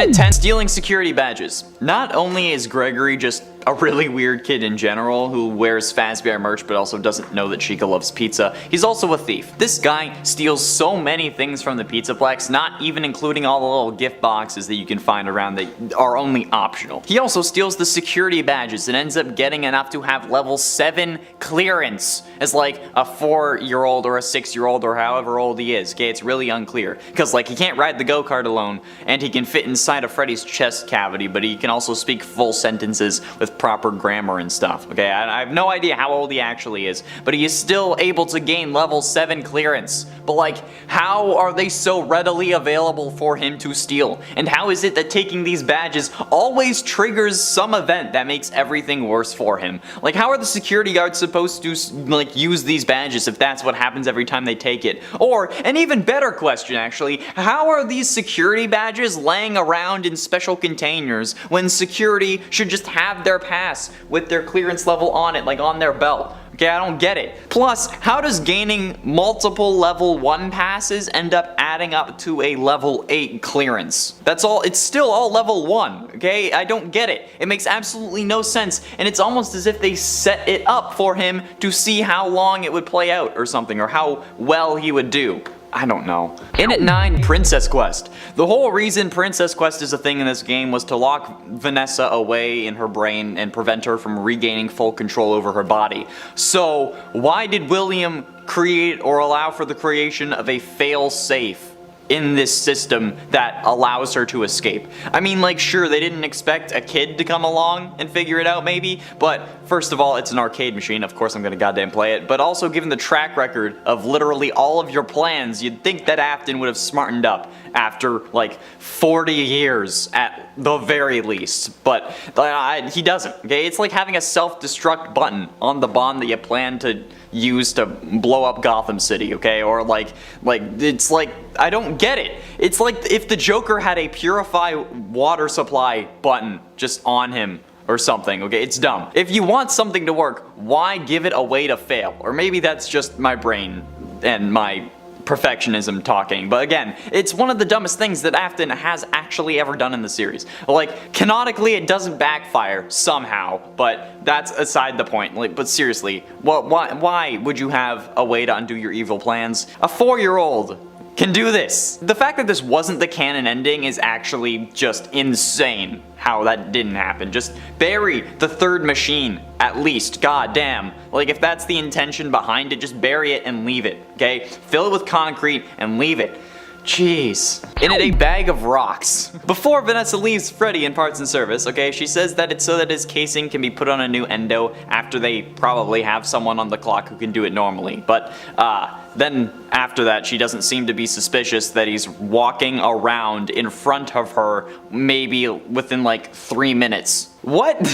And at 10, stealing security badges. Not only is Gregory just a really weird kid in general who wears Fazbear merch but also doesn't know that Chica loves pizza, he's also a thief. This guy steals so many things from the Pizzaplex, not even including all the little gift boxes that you can find around that are only optional. He also steals the security badges and ends up getting enough to have level 7 clearance as like a 4-year-old or a 6-year-old or however old he is. Okay, it's really unclear. Because like he can't ride the go-kart alone and he can fit inside of Freddy's chest cavity, but he can also speak full sentences with proper grammar and stuff. Okay, I have no idea how old he actually is, but he is still able to gain level 7 clearance. But like, how are they so readily available for him to steal? And how is it that taking these badges always triggers some event that makes everything worse for him? Like, how are the security guards supposed to like use these badges if that's what happens every time they take it? Or, an even better question actually, how are these security badges laying around in special containers when security should just have their pass with their clearance level on it, like on their belt? Okay, I don't get it. Plus, how does gaining multiple level 1 passes end up adding up to a level 8 clearance? That's all, it's still all level 1, okay? I don't get it. It makes absolutely no sense, and it's almost as if they set it up for him to see how long it would play out or something, or how well he would do. I don't know. In at 9, Princess Quest. The whole reason Princess Quest is a thing in this game was to lock Vanessa away in her brain and prevent her from regaining full control over her body. So, why did William create or allow for the creation of a fail-safe in this system that allows her to escape? I mean, like, sure, they didn't expect a kid to come along and figure it out maybe, but first of all, it's an arcade machine, of course I'm gonna goddamn play it, but also given the track record of literally all of your plans, you'd think that Afton would have smartened up after like 40 years at the very least, but he doesn't, okay? It's like having a self-destruct button on the bomb that you plan to use to blow up Gotham City, okay? Or like it's like, I don't get it. It's like if the Joker had a purify water supply button just on him or something, okay? It's dumb. If you want something to work, why give it a way to fail? Or maybe that's just my brain and my perfectionism talking, but again, it's one of the dumbest things that Afton has actually ever done in the series. Like, canonically it doesn't backfire somehow, but that's aside the point. Like, but seriously, why would you have a way to undo your evil plans? A 4-year-old can do this. The fact that this wasn't the canon ending is actually just insane how that didn't happen. Just bury the third machine, at least, goddamn. Like, if that's the intention behind it, just bury it and leave it, okay? Fill it with concrete and leave it. Jeez. In it, a bag of rocks. Before Vanessa leaves Freddy in parts and service, okay, she says that it's so that his casing can be put on a new endo after they probably have someone on the clock who can do it normally. But, then after that, she doesn't seem to be suspicious that he's walking around in front of her maybe within like 3 minutes. What?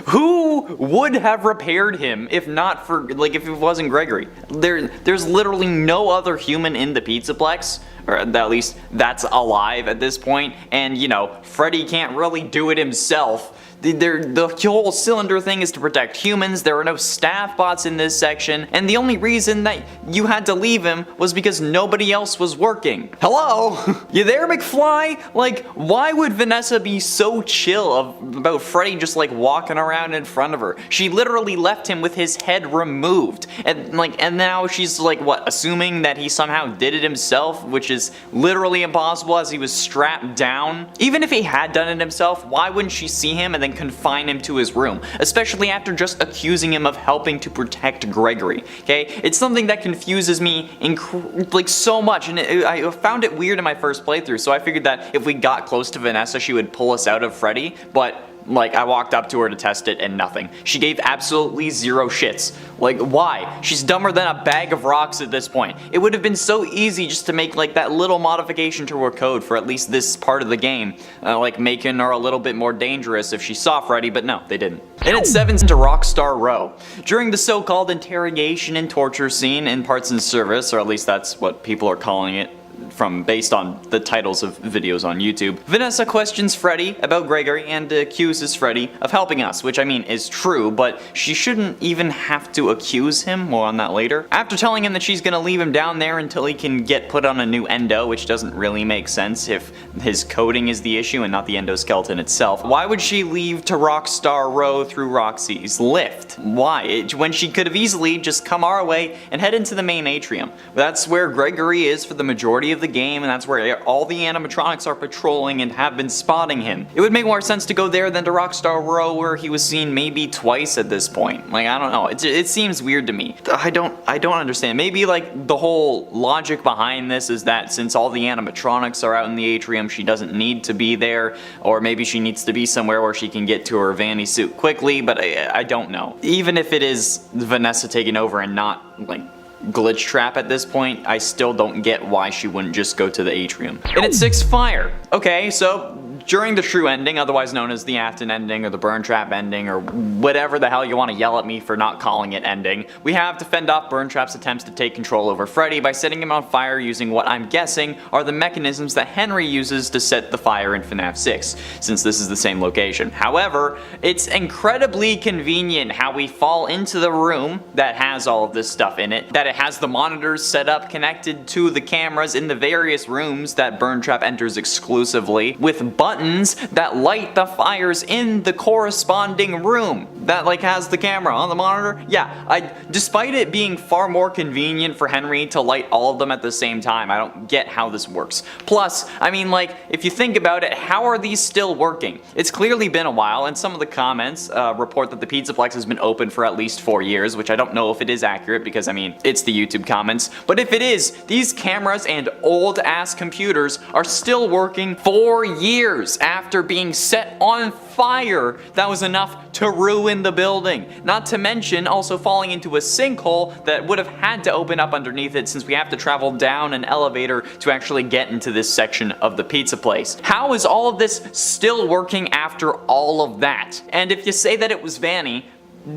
Who would have repaired him if not for, like, if it wasn't Gregory? There's literally no other human in the Pizzaplex, or at least that's alive at this point, and you know, Freddy can't really do it himself. The whole cylinder thing is to protect humans, there are no staff bots in this section, and the only reason that you had to leave him was because nobody else was working. Hello? You there, McFly? Like, why would Vanessa be so chill about Freddy just like walking around in front of her? She literally left him with his head removed, and now she's like, what, assuming that he somehow did it himself, which is literally impossible as he was strapped down? Even if he had done it himself, why wouldn't she see him and then confine him to his room, especially after just accusing him of helping to protect Gregory, okay? It's something that confuses me like so much, and I found it weird in my first playthrough, so I figured that if we got close to Vanessa, she would pull us out of Freddy, but like, I walked up to her to test it and nothing. She gave absolutely zero shits. Like, why? She's dumber than a bag of rocks at this point. It would have been so easy just to make like that little modification to her code for at least this part of the game, like making her a little bit more dangerous if she saw Freddy, but no, they didn't. And it 7's into Rockstar Row. During the so-called interrogation and torture scene in Parts and Service, or at least that's what people are calling it based on the titles of videos on YouTube. Vanessa questions Freddy about Gregory and accuses Freddy of helping us, which I mean is true, but she shouldn't even have to accuse him. More on that later. After telling him that she's gonna leave him down there until he can get put on a new endo, which doesn't really make sense if his coding is the issue and not the endoskeleton itself. Why would she leave to Rockstar Row through Roxy's lift? Why? When she could have easily just come our way and head into the main atrium. That's where Gregory is for the majority of the game, and that's where all the animatronics are patrolling and have been spotting him. It would make more sense to go there than to Rockstar Row, where he was seen maybe twice at this point. Like, I don't know. It seems weird to me. I don't understand. Maybe like the whole logic behind this is that since all the animatronics are out in the atrium, she doesn't need to be there, or maybe she needs to be somewhere where she can get to her Vanny suit quickly, but I don't know. Even if it is Vanessa taking over and not like glitch trap at this point, I still don't get why she wouldn't just go to the atrium. And at 6, fire. Okay, so during the true ending, otherwise known as the Afton ending or the burn trap ending or whatever the hell you want to yell at me for not calling it ending, we have to fend off Burn Trap's attempts to take control over Freddy by setting him on fire using what I'm guessing are the mechanisms that Henry uses to set the fire in FNAF 6, since this is the same location. However, it's incredibly convenient how we fall into the room that has all of this stuff in it, that it has the monitors set up connected to the cameras in the various rooms that Burn Trap enters exclusively, with buttons that light the fires in the corresponding room that like has the camera on the monitor. Yeah, despite it being far more convenient for Henry to light all of them at the same time, I don't get how this works. Plus, I mean, like, if you think about it, how are these still working? It's clearly been a while, and some of the comments report that the Pizzaplex has been open for at least 4 years, which I don't know if it is accurate because, I mean, it's the YouTube comments. But if it is, these cameras and old-ass computers are still working 4 years after being set on fire that was enough to ruin the building. Not to mention also falling into a sinkhole that would have had to open up underneath it, since we have to travel down an elevator to actually get into this section of the pizza place. How is all of this still working after all of that? And if you say that it was Vanny,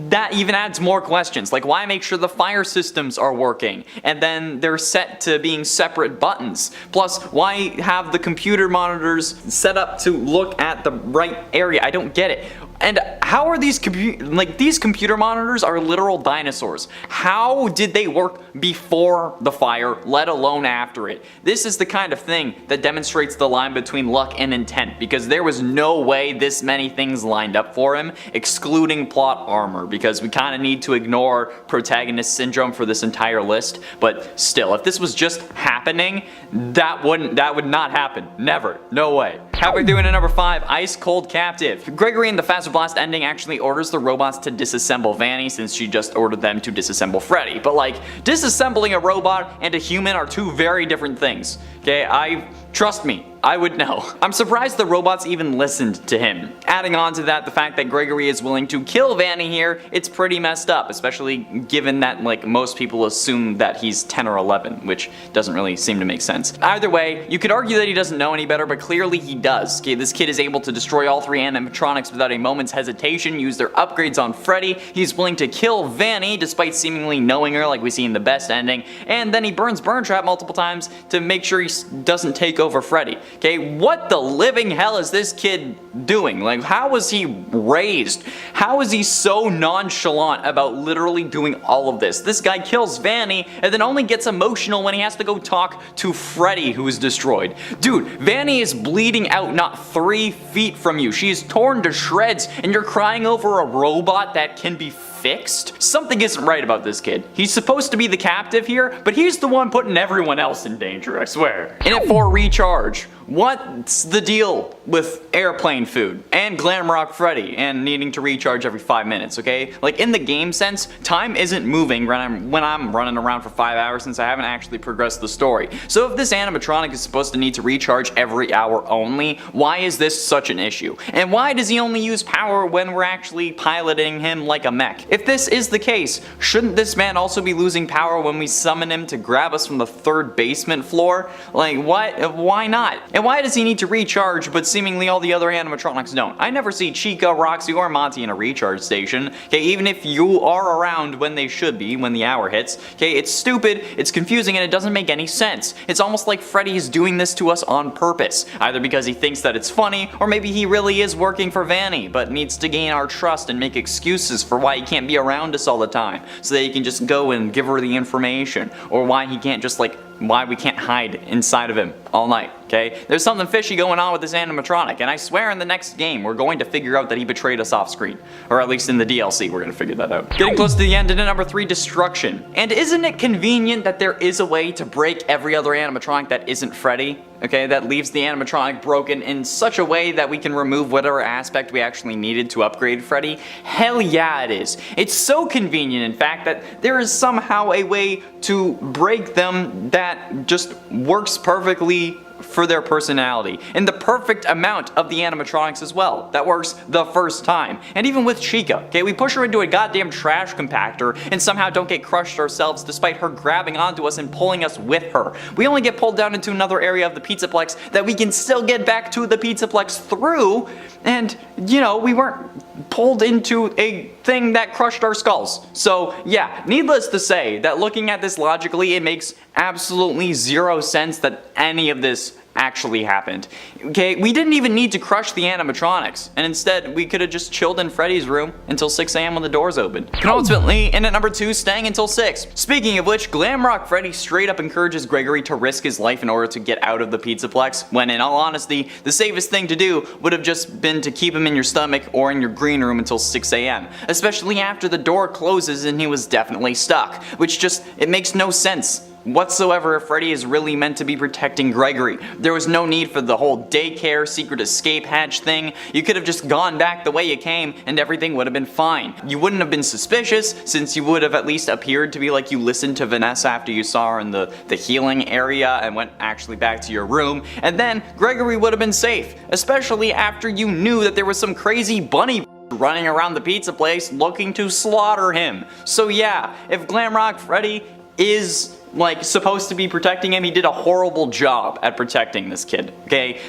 that even adds more questions. Like, why make sure the fire systems are working and then they're set to being separate buttons? Plus, why have the computer monitors set up to look at the right area? I don't get it. And how are these these computer monitors are literal dinosaurs. How did they work before the fire, let alone after it? This is the kind of thing that demonstrates the line between luck and intent, because there was no way this many things lined up for him, excluding plot armor, because we kind of need to ignore protagonist syndrome for this entire list. But still, if this was just happening, that would not happen. Never. No way. Halfway through into number 5, Ice Cold Captive. Gregory in the Faster Blast ending actually orders the robots to disassemble Vanny, since she just ordered them to disassemble Freddy. But like, disassembling a robot and a human are two very different things. Okay, trust me, I would know. I'm surprised the robots even listened to him. Adding on to that, the fact that Gregory is willing to kill Vanny here, it's pretty messed up, especially given that like most people assume that he's 10 or 11, which doesn't really seem to make sense. Either way, you could argue that he doesn't know any better, but clearly he does. Okay, this kid is able to destroy all 3 animatronics without a moment's hesitation, use their upgrades on Freddy, he's willing to kill Vanny despite seemingly knowing her like we see in the best ending, and then he burns Burn Trap multiple times to make sure he doesn't take over Freddy. Okay, what the living hell is this kid doing? Like, how was he raised? How is he so nonchalant about literally doing all of this? This guy kills Vanny and then only gets emotional when he has to go talk to Freddy, who is destroyed. Dude, Vanny is bleeding out not 3 feet from you. She is torn to shreds and you're crying over a robot that can be fixed? Something isn't right about this kid. He's supposed to be the captive here, but he's the one putting everyone else in danger, I swear. In it for recharge. What's the deal with airplane food and Glamrock Freddy and needing to recharge every 5 minutes, okay? Like, in the game sense, time isn't moving when I'm running around for 5 hours, since I haven't actually progressed the story. So if this animatronic is supposed to need to recharge every hour only, why is this such an issue? And why does he only use power when we're actually piloting him like a mech? If this is the case, shouldn't this man also be losing power when we summon him to grab us from the 3rd basement floor? Like, what? Why not? And why does he need to recharge but seemingly all the other animatronics don't? I never see Chica, Roxy, or Monty in a recharge station. Okay, even if you are around when they should be, when the hour hits. Okay, it's stupid, it's confusing, and it doesn't make any sense. It's almost like Freddy is doing this to us on purpose, either because he thinks that it's funny, or maybe he really is working for Vanny, but needs to gain our trust and make excuses for why he can't be around us all the time, so that he can just go and give her the information, or why he can't just why we can't hide inside of him all night, okay? There's something fishy going on with this animatronic, and I swear in the next game we're going to figure out that he betrayed us off screen. Or at least in the DLC we're going to figure that out. Getting close to the end, into number 3, destruction. And isn't it convenient that there is a way to break every other animatronic that isn't Freddy? Okay, that leaves the animatronic broken in such a way that we can remove whatever aspect we actually needed to upgrade Freddy? Hell yeah it is. It's so convenient, in fact, that there is somehow a way to break them that just works perfectly for their personality, and the perfect amount of the animatronics as well. That works the first time. And even with Chica, okay, we push her into a goddamn trash compactor and somehow don't get crushed ourselves despite her grabbing onto us and pulling us with her. We only get pulled down into another area of the Pizzaplex that we can still get back to the Pizzaplex through, and you know, we weren't pulled into a thing that crushed our skulls. So yeah, needless to say that looking at this logically, it makes absolutely zero sense that any of this actually happened. Okay, we didn't even need to crush the animatronics, and instead we could have just chilled in Freddy's room until 6 AM when the doors opened. And ultimately, in at number 2, staying until 6. Speaking of which, Glamrock Freddy straight up encourages Gregory to risk his life in order to get out of the Pizzaplex, when in all honesty, the safest thing to do would have just been to keep him in your stomach or in your green room until 6 AM, especially after the door closes and he was definitely stuck, which just, it makes no sense whatsoever if Freddy is really meant to be protecting Gregory. There was no need for the whole daycare secret escape hatch thing. You could have just gone back the way you came and everything would have been fine. You wouldn't have been suspicious, since you would have at least appeared to be like you listened to Vanessa after you saw her in the healing area and went actually back to your room, and then Gregory would have been safe, especially after you knew that there was some crazy bunny running around the pizza place looking to slaughter him. So yeah, if Glamrock Freddy is supposed to be protecting him, he did a horrible job at protecting this kid, okay?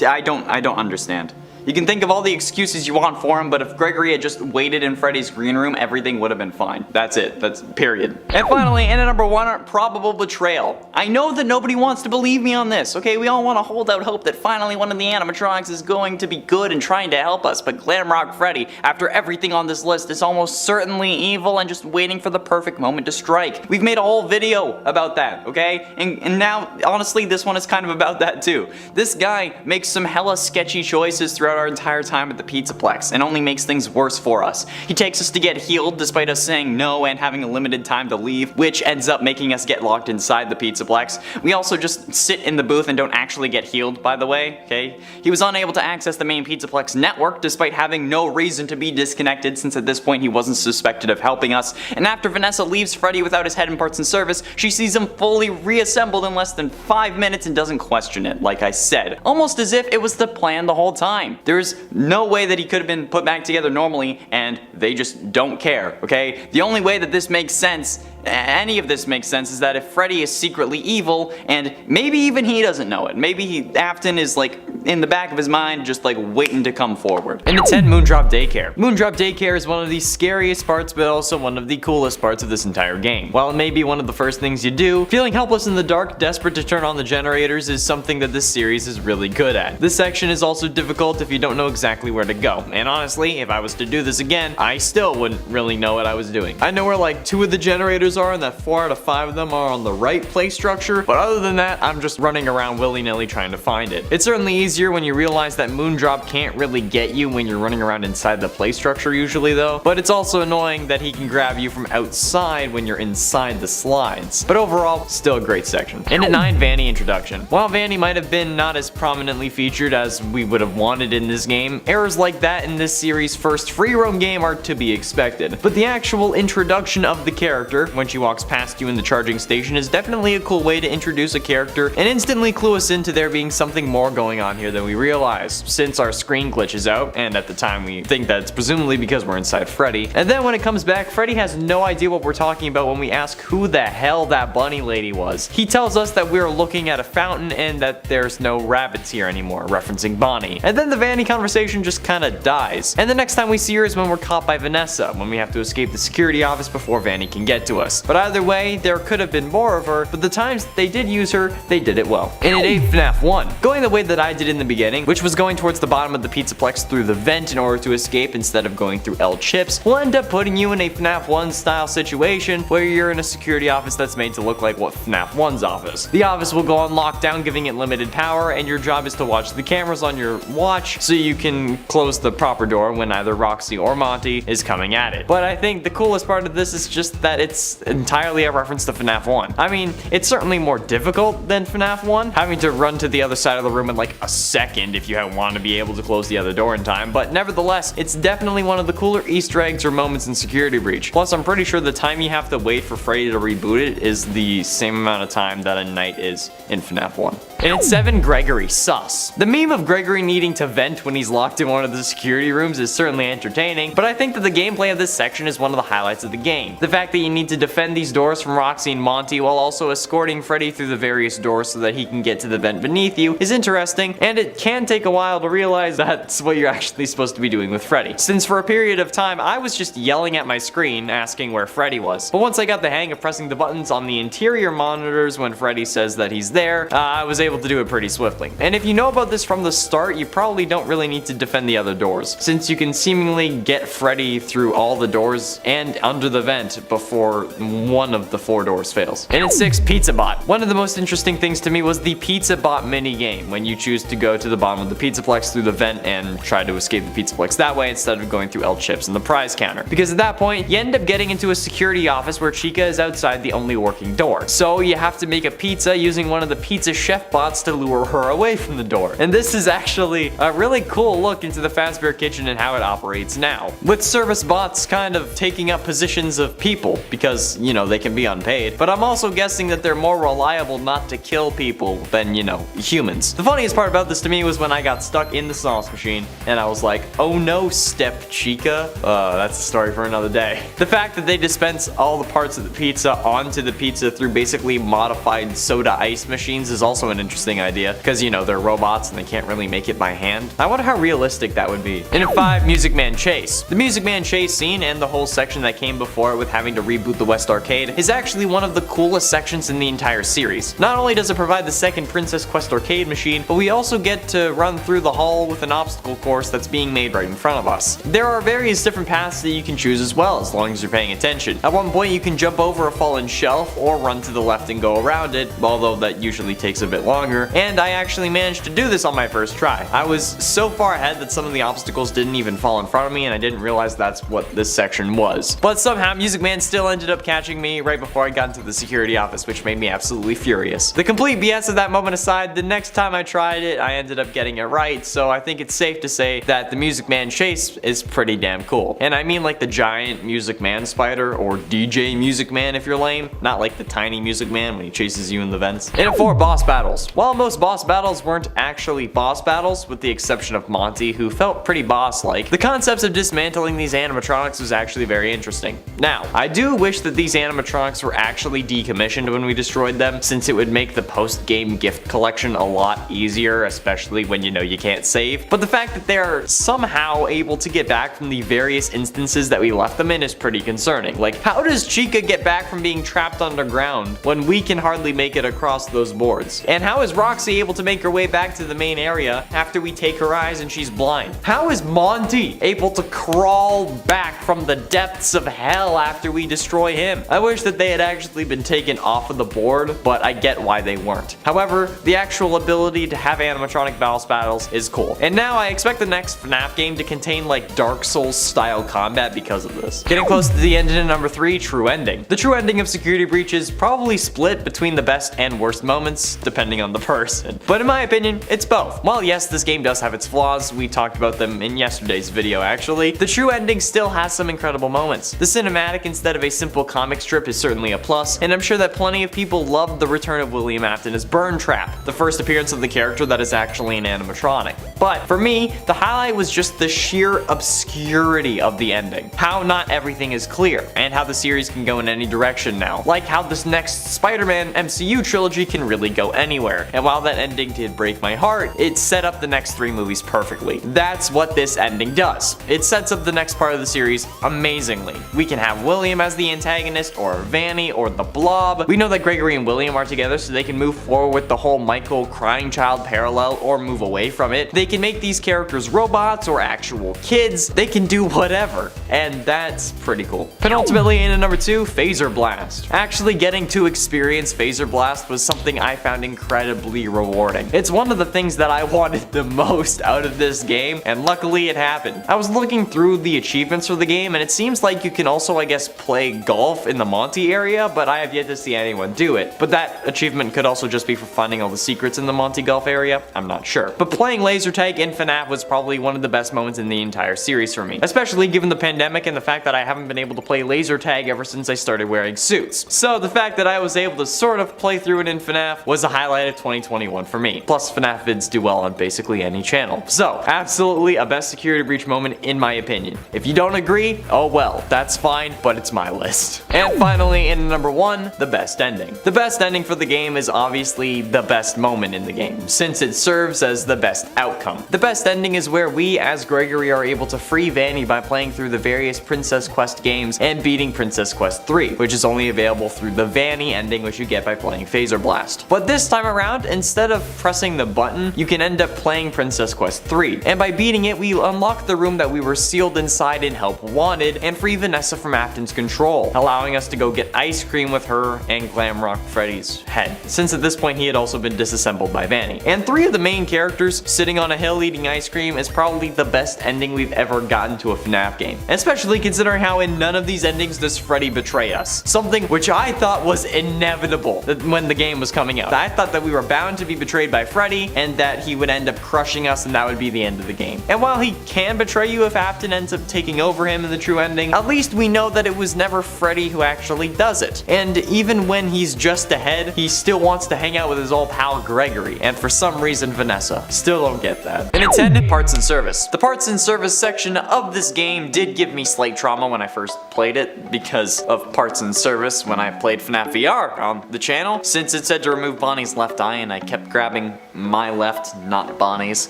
I don't understand. You can think of all the excuses you want for him, but if Gregory had just waited in Freddy's green room, everything would have been fine. That's it. That's period. And finally, in at number 1, probable betrayal. I know that nobody wants to believe me on this, okay? We all want to hold out hope that finally one of the animatronics is going to be good and trying to help us, but Glamrock Freddy, after everything on this list, is almost certainly evil and just waiting for the perfect moment to strike. We've made a whole video about that, okay? And now, honestly, this one is kind of about that too. This guy makes some hella sketchy choices throughout our entire time at the Pizzaplex and only makes things worse for us. He takes us to get healed despite us saying no and having a limited time to leave, which ends up making us get locked inside the Pizzaplex. We also just sit in the booth and don't actually get healed, by the way, okay? He was unable to access the main Pizzaplex network despite having no reason to be disconnected, since at this point he wasn't suspected of helping us. And after Vanessa leaves Freddy without his head and parts in service, she sees him fully reassembled in less than 5 minutes and doesn't question it, like I said. Almost as if it was the plan the whole time. There's no way that he could have been put back together normally, and they just don't care, okay? The only way that this makes sense, any of this makes sense, is that if Freddy is secretly evil, and maybe even he doesn't know it. Maybe Afton is in the back of his mind just waiting to come forward. And it's 10, Moondrop Daycare. Moondrop Daycare is one of the scariest parts, but also one of the coolest parts of this entire game. While it may be one of the first things you do, feeling helpless in the dark, desperate to turn on the generators is something that this series is really good at. This section is also difficult if you don't know exactly where to go, and honestly, if I was to do this again, I still wouldn't really know what I was doing. I know where 2 of the generators are and that 4 out of 5 of them are on the right play structure, but other than that, I'm just running around willy-nilly trying to find it. It's certainly easier when you realize that Moondrop can't really get you when you're running around inside the play structure usually though, but it's also annoying that he can grab you from outside when you're inside the slides. But overall, still a great section. In at 9, Vanny introduction. While Vanny might have been not as prominently featured as we would have wanted in this game, errors like that in this series' first free roam game are to be expected. But the actual introduction of the character, when when she walks past you in the charging station is definitely a cool way to introduce a character and instantly clue us into there being something more going on here than we realize, since our screen glitches out, and at the time we think that it's presumably because we're inside Freddy. And then when it comes back, Freddy has no idea what we're talking about when we ask who the hell that bunny lady was. He tells us that we're looking at a fountain and that there's no rabbits here anymore, referencing Bonnie. And then the Vanny conversation just kinda dies. And the next time we see her is when we're caught by Vanessa, when we have to escape the security office before Vanny can get to us. But either way, there could have been more of her, but the times they did use her, they did it well. And it ate FNAF 1. Going the way that I did in the beginning, which was going towards the bottom of the Pizzaplex through the vent in order to escape instead of going through L chips, will end up putting you in a FNAF 1 style situation where you're in a security office that's made to look like what FNAF 1's office. The office will go on lockdown, giving it limited power, and your job is to watch the cameras on your watch so you can close the proper door when either Roxy or Monty is coming at it. But I think the coolest part of this is just that it's entirely a reference to FNAF 1. I mean, it's certainly more difficult than FNAF 1, having to run to the other side of the room in like a second if you want to be able to close the other door in time, but nevertheless, it's definitely one of the cooler Easter eggs or moments in Security Breach. Plus, I'm pretty sure the time you have to wait for Freddy to reboot it is the same amount of time that a night is in FNAF 1. And at 7, Gregory, sus. The meme of Gregory needing to vent when he's locked in one of the security rooms is certainly entertaining, but I think that the gameplay of this section is one of the highlights of the game. The fact that you need to defend these doors from Roxy and Monty while also escorting Freddy through the various doors so that he can get to the vent beneath you is interesting, and it can take a while to realize that's what you're actually supposed to be doing with Freddy. Since for a period of time, I was just yelling at my screen asking where Freddy was. But once I got the hang of pressing the buttons on the interior monitors when Freddy says that he's there, I was able to do it pretty swiftly. And if you know about this from the start, you probably don't really need to defend the other doors, since you can seemingly get Freddy through all the doors and under the vent before one of the 4 doors fails. And at 6, Pizza Bot. One of the most interesting things to me was the Pizza Bot mini game, when you choose to go to the bottom of the Pizzaplex through the vent and try to escape the Pizzaplex that way instead of going through L chips and the prize counter. Because at that point, you end up getting into a security office where Chica is outside the only working door. So you have to make a pizza using one of the pizza chef bots to lure her away from the door. And this is actually a really cool look into the Fazbear Kitchen and how it operates now, with service bots kind of taking up positions of people because, you know, they can be unpaid. But I'm also guessing that they're more reliable not to kill people than, you know, humans. The funniest part about this to me was when I got stuck in the sauce machine and I was like, oh no, Step Chica. That's a story for another day. The fact that they dispense all the parts of the pizza onto the pizza through basically modified soda ice machines is also an interesting idea, because, you know, they're robots and they can't really make it by hand. I wonder how realistic that would be. And at 5, Music Man Chase. The Music Man Chase scene and the whole section that came before it with having to reboot the West Arcade is actually one of the coolest sections in the entire series. Not only does it provide the second Princess Quest arcade machine, but we also get to run through the hall with an obstacle course that's being made right in front of us. There are various different paths that you can choose as well, as long as you're paying attention. At one point you can jump over a fallen shelf or run to the left and go around it, although that usually takes a bit longer, and I actually managed to do this on my first try. I was so far ahead that some of the obstacles didn't even fall in front of me and I didn't realize that's what this section was. But somehow Music Man still ended up catching me right before I got into the security office, which made me absolutely furious. The complete BS of that moment aside, the next time I tried it, I ended up getting it right, so I think it's safe to say that the Music Man Chase is pretty damn cool. And I mean like the giant Music Man spider, or DJ Music Man if you're lame, not like the tiny Music Man when he chases you in the vents. And at 4, boss battles. While most boss battles weren't actually boss battles, with the exception of Monty, who felt pretty boss-like, the concepts of dismantling these animatronics was actually very interesting. Now, I do wish that these animatronics were actually decommissioned when we destroyed them, since it would make the post-game gift collection a lot easier, especially when you know you can't save. But the fact that they're somehow able to get back from the various instances that we left them in is pretty concerning. Like, how does Chica get back from being trapped underground when we can hardly make it across those boards? And how is Roxy able to make her way back to the main area after we take her eyes and she's blind? How is Monty able to crawl back from the depths of hell after we destroy him? I wish that they had actually been taken off of the board, but I get why they weren't. However, the actual ability to have animatronic boss battles is cool. And now I expect the next FNAF game to contain like Dark Souls style combat because of this. Getting close to the end in number 3, True Ending. The true ending of Security Breach is probably split between the best and worst moments, depending on the person. But in my opinion, it's both. While yes, this game does have its flaws, we talked about them in yesterday's video actually, the true ending still has some incredible moments. The cinematic instead of a simple comic strip is certainly a plus, and I'm sure that plenty of people loved the return of William Afton as Burn Trap, the first appearance of the character that is actually an animatronic. But for me, the highlight was just the sheer obscurity of the ending. How not everything is clear, and how the series can go in any direction now. Like how this next Spider-Man MCU trilogy can really go anywhere. And while that ending did break my heart, it set up the next 3 movies perfectly. That's what this ending does. It sets up the next part of the series amazingly. We can have William as the antagonist, or Vanny, or the Blob. We know that Gregory and William are together so they can move forward with the whole Michael crying child parallel or move away from it. They can make these characters robots or actual kids. They can do whatever, and that's pretty cool. Penultimately, in at number 2, Phaser Blast. Actually getting to experience Phaser Blast was something I found incredibly rewarding. It's one of the things that I wanted the most out of this game, and luckily it happened. I was looking through the achievements for the game, and it seems like you can also, I guess, play golf in the Monty area, but I have yet to see anyone do it. But that achievement could also just be for finding all the secrets in the Monty Golf area, I'm not sure. But playing laser tag in FNAF was probably one of the best moments in the entire series for me, especially given the pandemic and the fact that I haven't been able to play laser tag ever since I started wearing suits. So the fact that I was able to sort of play through it in FNAF was a highlight of 2021 for me. Plus FNAF vids do well on basically any channel. So absolutely a best security breach moment in my opinion. If you don't agree, oh well, that's fine, but it's my list. And finally, in number 1, the best ending. The best ending for the game is obviously the best moment in the game, since it serves as the best outcome. The best ending is where we as Gregory are able to free Vanny by playing through the various Princess Quest games and beating Princess Quest 3, which is only available through the Vanny ending, which you get by playing Phaser Blast. But this time around, instead of pressing the button, you can end up playing Princess Quest 3, and by beating it, we unlock the room that we were sealed inside in Help Wanted and free Vanessa from Afton's control, allowing us to go get ice cream with her and Glamrock Freddy's head, since at this point he had also been disassembled by Vanny. And 3 of the main characters sitting on a hill eating ice cream is probably the best ending we've ever gotten to a FNAF game, especially considering how in none of these endings does Freddy betray us, something which I thought was inevitable when the game was coming out. I thought that we were bound to be betrayed by Freddy and that he would end up crushing us and that would be the end of the game. And while he can betray you if Afton ends up taking over him in the true ending, at least we know that it was never Freddy who actually does it. And even when he's just ahead, he still wants to hang out with his old pal Gregory, and for some reason Vanessa. Still don't get that. And it's ended parts and service. The parts and service section of this game did give me slight trauma when I first played it because of parts and service when I played FNAF VR on the channel, since it said to remove Bonnie's left eye and I kept grabbing my left, not Bonnie's.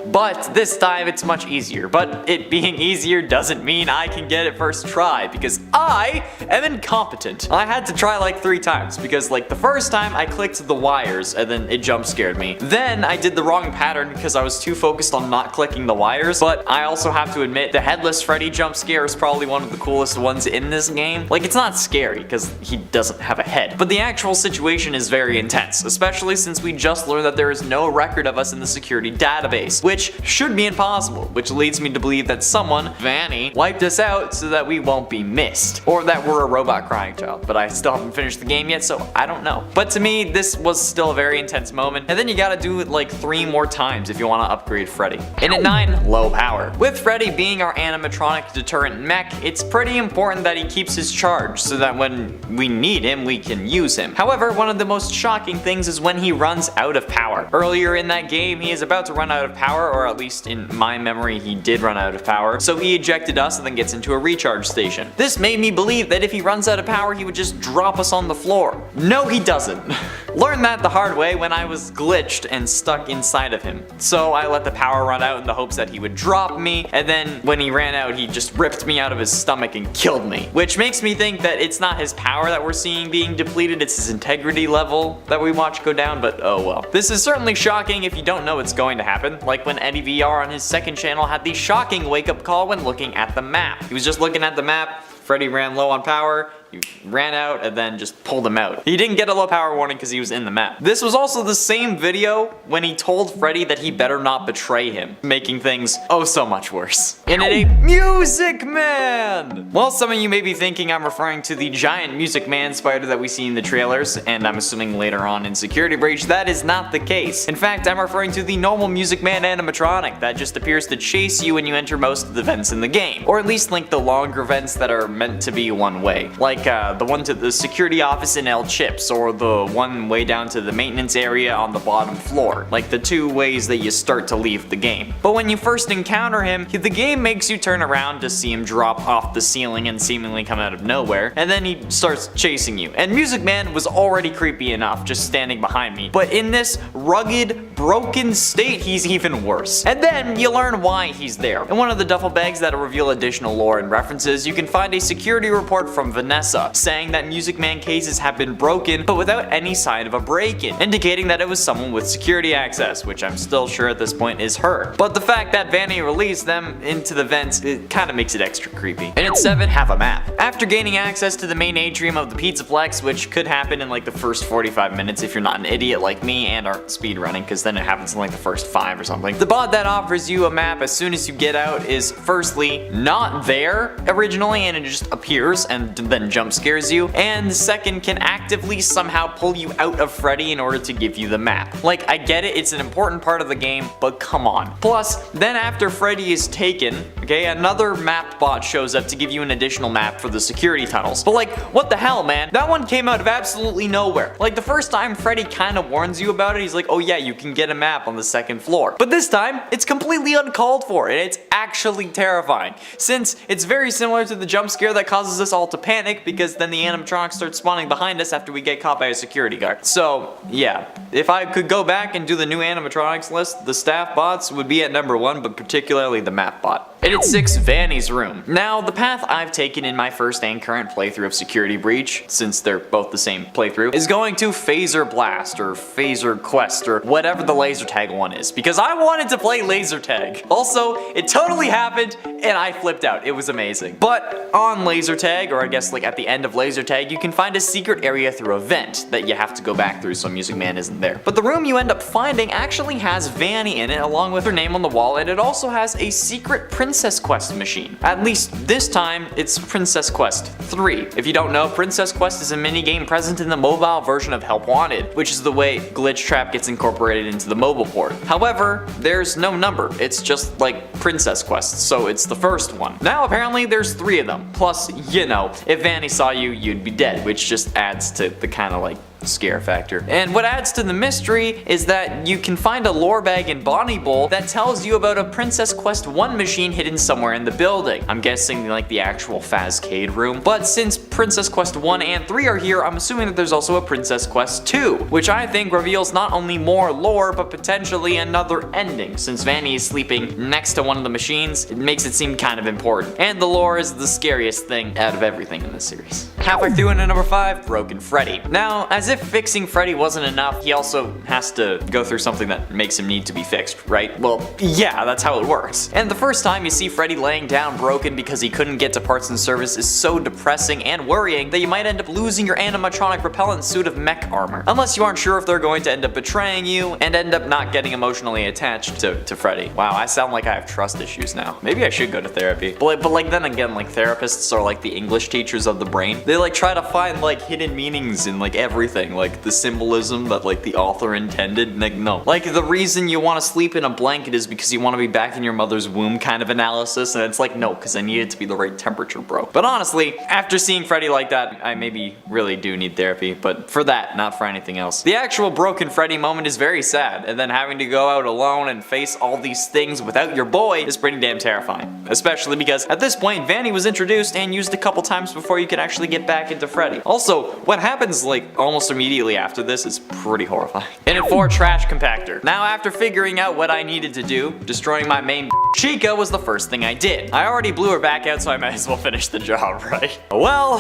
But this time it's much easier, but it being easier doesn't mean I can get it first try because I am incompetent. I had to try like 3 times because like the first time I clicked the wires and then it jump scared me. Then I did the wrong pattern because I was too focused on not clicking the wires, but I also have to admit the headless Freddy jump scare is probably one of the coolest ones in this game. Like it's not scary because he doesn't have a head, but the actual situation is very intense, especially since we just learned that there is no record of us in the security database, which should be impossible, which leads me to believe that someone, Vanny, wiped us out so that we won't be missed, or that we're a robot crying child, but I still haven't finished the game yet, so I don't know. But to me, this was still a very intense moment, and then you gotta do it like 3 more times if you want to upgrade Freddy. And at 9, low power. With Freddy being our animatronic deterrent mech, it's pretty important that he keeps his charge so that when we need him, we can use him. However, one of the most shocking things is when he runs out of power. Earlier in that game, he is about to run out of power, or at least in my memory, he did run out of power, so he ejected us and then gets into a recharge station. This made me believe that if he runs out of power, he would just drop us on the floor. No, he doesn't. Learned that the hard way when I was glitched and stuck inside of him. So I let the power run out in the hopes that he would drop me, and then when he ran out, he just ripped me out of his stomach and killed me. Which makes me think that it's not his power that we're seeing being depleted, it's his integrity level that we watch go down, but oh well. This is certainly shocking if you don't know what's going to happen, like when Eddie VR on his second channel had the shocking wake-up call when looking at the map. He was just looking at the map Freddy ran low on power, you ran out and then just pulled him out. He didn't get a low power warning because he was in the map. This was also the same video when he told Freddy that he better not betray him, making things oh so much worse. In a Music Man! Well, some of you may be thinking I'm referring to the giant Music Man spider that we see in the trailers, and I'm assuming later on in Security Breach that is not the case. In fact, I'm referring to the normal Music Man animatronic that just appears to chase you when you enter most of the vents in the game, or at least like the longer vents that are meant to be one way, like the one to the security office in El Chips, or the one way down to the maintenance area on the bottom floor, like the two ways that you start to leave the game. But when you first encounter him, the game makes you turn around to see him drop off the ceiling and seemingly come out of nowhere, and then he starts chasing you. And Music Man was already creepy enough just standing behind me, but in this rugged, broken state, he's even worse. And then you learn why he's there. In one of the duffel bags that reveal additional lore and references, you can find a security report from Vanessa saying that Music Man cases have been broken but without any sign of a break-in, indicating that it was someone with security access, which I'm still sure at this point is her. But the fact that Vanny released them into the vents, it kinda makes it extra creepy. And at 7, have a map. After gaining access to the main atrium of the Pizzaplex, which could happen in like the first 45 minutes if you're not an idiot like me and aren't speedrunning, because then it happens in like the first 5 or something. The bod that offers you a map as soon as you get out is firstly not there originally and it just appears and then jump scares you, and second can actively somehow pull you out of Freddy in order to give you the map. Like, I get it, it's an important part of the game, but come on. Plus, then after Freddy is taken, okay, another map bot shows up to give you an additional map for the security tunnels. But like, what the hell, man? That one came out of absolutely nowhere. Like, the first time Freddy kinda warns you about it, he's like, oh yeah, you can get a map on the 2nd floor. But this time, it's completely uncalled for, and it's actually terrifying, since it's very similar to the jump scare that causes us all to panic because then the animatronics start spawning behind us after we get caught by a security guard. So yeah, if I could go back and do the new animatronics list, the staff bots would be at number 1, but particularly the map bot. And at 6, Vanny's room. Now, the path I've taken in my first and current playthrough of Security Breach, since they're both the same playthrough, is going to Phaser Blast, or Phaser Quest, or whatever the laser tag one is, because I wanted to play laser tag. Also, it totally happened, and I flipped out. It was amazing. But on laser tag, or I guess like at the end of laser tag, you can find a secret area through a vent that you have to go back through so Music Man isn't there. But the room you end up finding actually has Vanny in it, along with her name on the wall, and it also has a secret Princess Quest machine. At least this time, it's Princess Quest 3. If you don't know, Princess Quest is a minigame present in the mobile version of Help Wanted, which is the way Glitch Trap gets incorporated into the mobile port. However, there's no number. It's just like Princess Quest, so it's the first one. Now apparently there's 3 of them. Plus, you know, if Vanny saw you, you'd be dead, which just adds to the kind of like scare factor. And what adds to the mystery is that you can find a lore bag in Bonnie Bowl that tells you about a Princess Quest 1 machine hidden somewhere in the building. I'm guessing like the actual Fazcade room. But since Princess Quest 1 and 3 are here, I'm assuming that there's also a Princess Quest 2, which I think reveals not only more lore, but potentially another ending. Since Vanny is sleeping next to one of the machines, it makes it seem kind of important. And the lore is the scariest thing out of everything in this series. Halfway through into number 5, Broken Freddy. Now, as if fixing Freddy wasn't enough, he also has to go through something that makes him need to be fixed, right? Well, yeah, that's how it works. And the first time you see Freddy laying down broken because he couldn't get to parts and service is so depressing and worrying that you might end up losing your animatronic repellent suit of mech armor. Unless you aren't sure if they're going to end up betraying you and end up not getting emotionally attached to Freddy. Wow, I sound like I have trust issues now. Maybe I should go to therapy. But like then again, like therapists are like the English teachers of the brain. They like try to find like hidden meanings in like everything. Like the symbolism that like the author intended. Like no. Like the reason you want to sleep in a blanket is because you want to be back in your mother's womb kind of analysis, and it's like no, because I need it to be the right temperature, bro. But honestly, after seeing Freddy like that, I maybe really do need therapy, but for that, not for anything else. The actual Broken Freddy moment is very sad, and then having to go out alone and face all these things without your boy is pretty damn terrifying. Especially because at this point, Vanny was introduced and used a couple times before you could actually get back into Freddy. Also, what happens like almost immediately after this is pretty horrifying. And at 4, Trash Compactor. Now after figuring out what I needed to do, destroying my main Chica was the first thing I did. I already blew her back out, so I might as well finish the job, right? Well,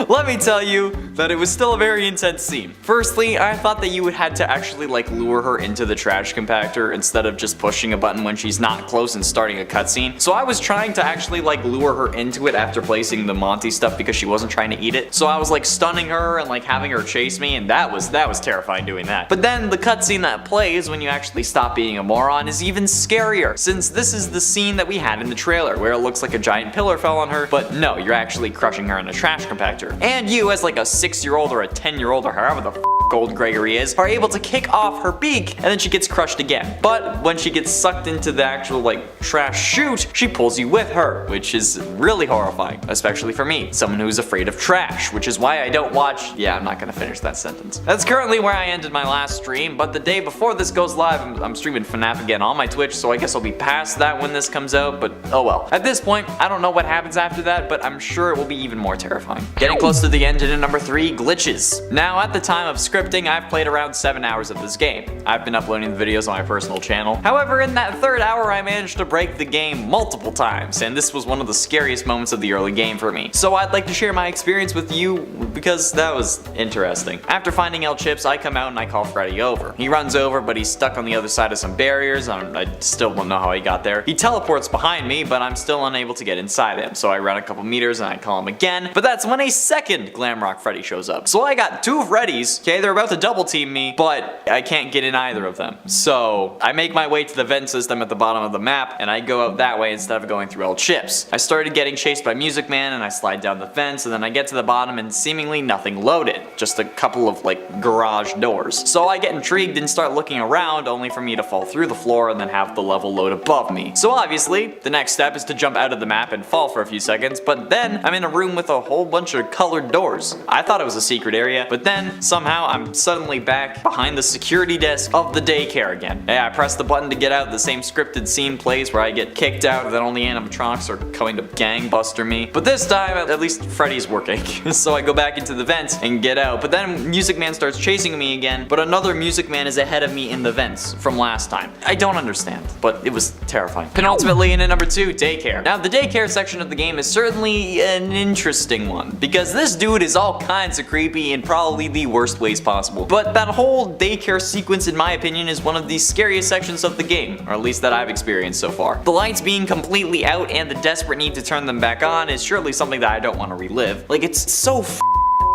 let me tell you that it was still a very intense scene. Firstly, I thought that you would have to actually like lure her into the trash compactor instead of just pushing a button when she's not close and starting a cutscene. So I was trying to actually like lure her into it after placing the Monty stuff because she wasn't trying to eat it. So I was like stunning her and like having her chase me, and that was terrifying doing that. But then the cutscene that plays when you actually stop being a moron is even scarier, since this is the scene that we had in the trailer where it looks like a giant pillar fell on her, but no, you're actually crushing her in a trash compactor. And you, as like a 6-year-old or a 10-year-old or however the old Gregory is, are able to kick off her beak, and then she gets crushed again. But when she gets sucked into the actual like trash chute, she pulls you with her, which is really horrifying, especially for me, someone who's afraid of trash, which is why I don't watch. Yeah, I'm not gonna finish that sentence. That's currently where I ended my last stream, but the day before this goes live, I'm streaming FNAF again on my Twitch, so I guess I'll be past that when this comes out, but oh well. At this point, I don't know what happens after that, but I'm sure it will be even more terrifying. Getting close to the end into number 3, glitches. Now, at the time of scripting, I've played around 7 hours of this game. I've been uploading the videos on my personal channel. However, in that 3rd hour, I managed to break the game multiple times, and this was one of the scariest moments of the early game for me. So I'd like to share my experience with you because that was interesting. After finding El Chips, I come out and I call Freddy over. He runs over, but he's stuck on the other side of some barriers. I still don't know how he got there. He teleports behind me, but I'm still unable to get inside him. So I run a couple meters and I call him again, but that's when a second Glamrock Freddy shows up. So I got 2 Freddys. Okay, they're about to double team me, but I can't get in either of them. So I make my way to the vent system at the bottom of the map, and I go out that way instead of going through El Chips. I started getting chased by Music Man, and I slide down the fence, and then I get to the bottom and seemingly nothing loaded. Just a couple of like garage doors. So I get intrigued and start looking around, only for me to fall through the floor and then have the level load above me. So obviously, the next step is to jump out of the map and fall for a few seconds, but then I'm in a room with a whole bunch of colored doors. I thought it was a secret area, but then somehow I'm suddenly back behind the security desk of the daycare again. Yeah, I press the button to get out, the same scripted scene plays where I get kicked out and then all the animatronics are going to gangbuster me. But this time, at least Freddy's working. So I go back into the vents and get out, but then Music Man starts chasing me again, but another Music Man is ahead of me in the vents from last time. I don't understand, but it was terrifying. Penultimately, in at number 2, daycare. Now, the daycare section of the game is certainly an interesting one, because this dude is all kinds of creepy in probably the worst ways possible. But that whole daycare sequence, in my opinion, is one of the scariest sections of the game, or at least that I've experienced so far. The lights being completely out and the desperate need to turn them back on is surely something that I don't want to relive. Like, it's so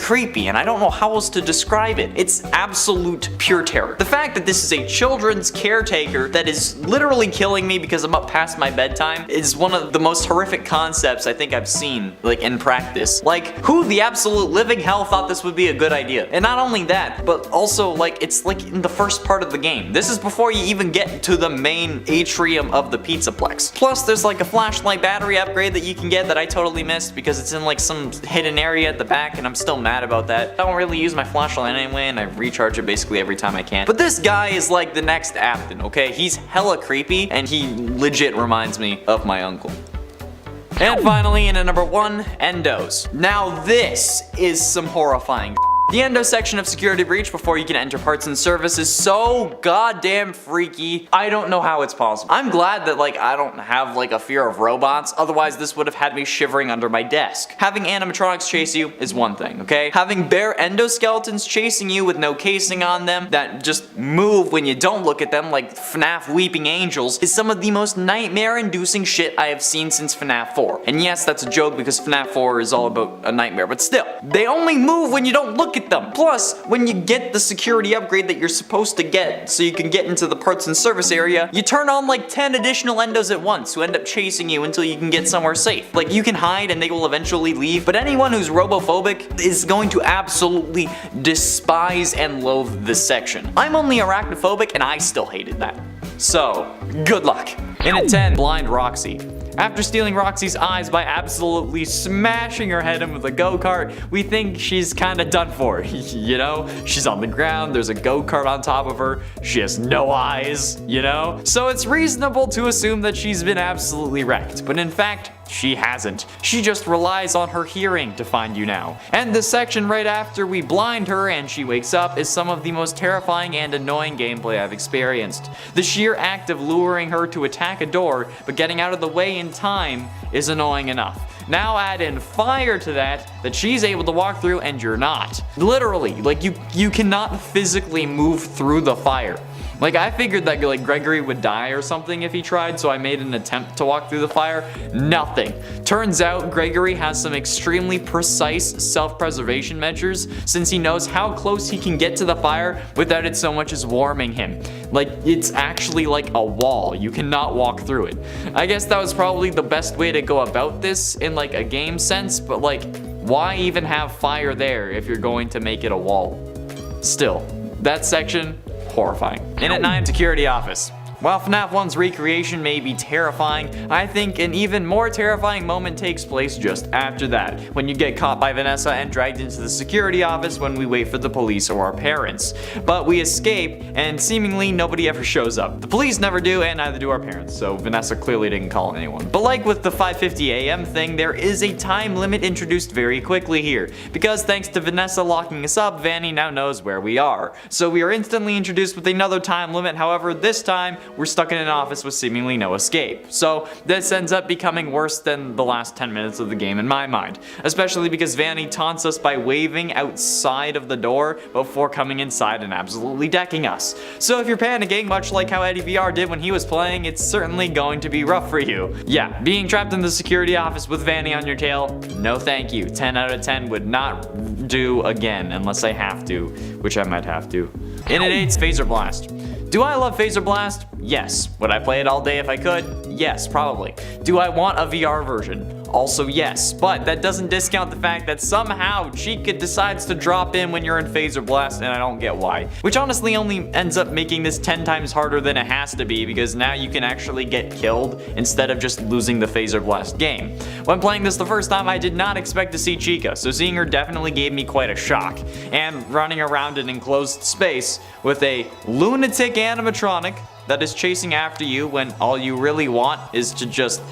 creepy, and I don't know how else to describe it. It's absolute pure terror. The fact that this is a children's caretaker that is literally killing me because I'm up past my bedtime is one of the most horrific concepts I think I've seen, like, in practice. Like, who the absolute living hell thought this would be a good idea? And not only that, but also, like, it's like in the first part of the game. This is before you even get to the main atrium of the Pizzaplex. Plus, there's like a flashlight battery upgrade that you can get that I totally missed because it's in like some hidden area at the back, and I'm still mad about that. I don't really use my flashlight anyway, and I recharge it basically every time I can. But this guy is like the next Afton, okay? He's hella creepy, and he legit reminds me of my uncle. And finally, in at number 1, endos. Now this is some horrifying. The endo section of Security Breach before you can enter parts and service is so goddamn freaky. I don't know how it's possible. I'm glad that like I don't have like a fear of robots, otherwise this would have had me shivering under my desk. Having animatronics chase you is one thing, okay? Having bare endoskeletons chasing you with no casing on them that just move when you don't look at them like FNAF weeping angels is some of the most nightmare-inducing shit I have seen since FNAF 4. And yes, that's a joke because FNAF 4 is all about a nightmare, but still. They only move when you don't look at them. Plus, when you get the security upgrade that you're supposed to get so you can get into the parts and service area, you turn on like 10 additional endos at once who end up chasing you until you can get somewhere safe. Like, you can hide and they will eventually leave, but anyone who's robophobic is going to absolutely despise and loathe this section. I'm only arachnophobic and I still hated that. So, good luck. In at 10, Blind Roxy. After stealing Roxy's eyes by absolutely smashing her head in with a go-kart, we think she's kinda done for. You know? She's on the ground, there's a go-kart on top of her, she has no eyes, you know? So it's reasonable to assume that she's been absolutely wrecked, but in fact, she hasn't. She just relies on her hearing to find you now. And the section right after we blind her and she wakes up is some of the most terrifying and annoying gameplay I've experienced. The sheer act of luring her to attack a door, but getting out of the way in time is annoying enough. Now add in fire to that she's able to walk through and you're not. Literally, like you cannot physically move through the fire. Like, I figured that like Gregory would die or something if he tried, so I made an attempt to walk through the fire. Nothing. Turns out Gregory has some extremely precise self-preservation measures, since he knows how close he can get to the fire without it so much as warming him. Like, it's actually like a wall. You cannot walk through it. I guess that was probably the best way to go about this in like a game sense, but like, why even have fire there if you're going to make it a wall? Still, that section, horrifying. In at 9, security office. While FNAF 1's recreation may be terrifying, I think an even more terrifying moment takes place just after that, when you get caught by Vanessa and dragged into the security office when we wait for the police or our parents. But we escape, and seemingly nobody ever shows up. The police never do, and neither do our parents, so Vanessa clearly didn't call anyone. But like with the 5:50 a.m. thing, there is a time limit introduced very quickly here, because thanks to Vanessa locking us up, Vanny now knows where we are. So we are instantly introduced with another time limit, however this time, we're stuck in an office with seemingly no escape. So this ends up becoming worse than the last 10 minutes of the game in my mind, especially because Vanny taunts us by waving outside of the door before coming inside and absolutely decking us. So if you're panicking, much like how Eddie VR did when he was playing, it's certainly going to be rough for you. Yeah, being trapped in the security office with Vanny on your tail, no thank you. 10 out of 10 would not do again unless I have to, which I might have to. In at 8's Phaser Blast. Do I love Phaser Blast? Yes. Would I play it all day if I could? Yes, probably. Do I want a VR version? Also yes, but that doesn't discount the fact that somehow Chica decides to drop in when you're in Phaser Blast, and I don't get why. Which honestly only ends up making this 10 times harder than it has to be, because now you can actually get killed instead of just losing the Phaser Blast game. When playing this the first time, I did not expect to see Chica, so seeing her definitely gave me quite a shock. And running around an enclosed space with a lunatic animatronic that is chasing after you when all you really want is to just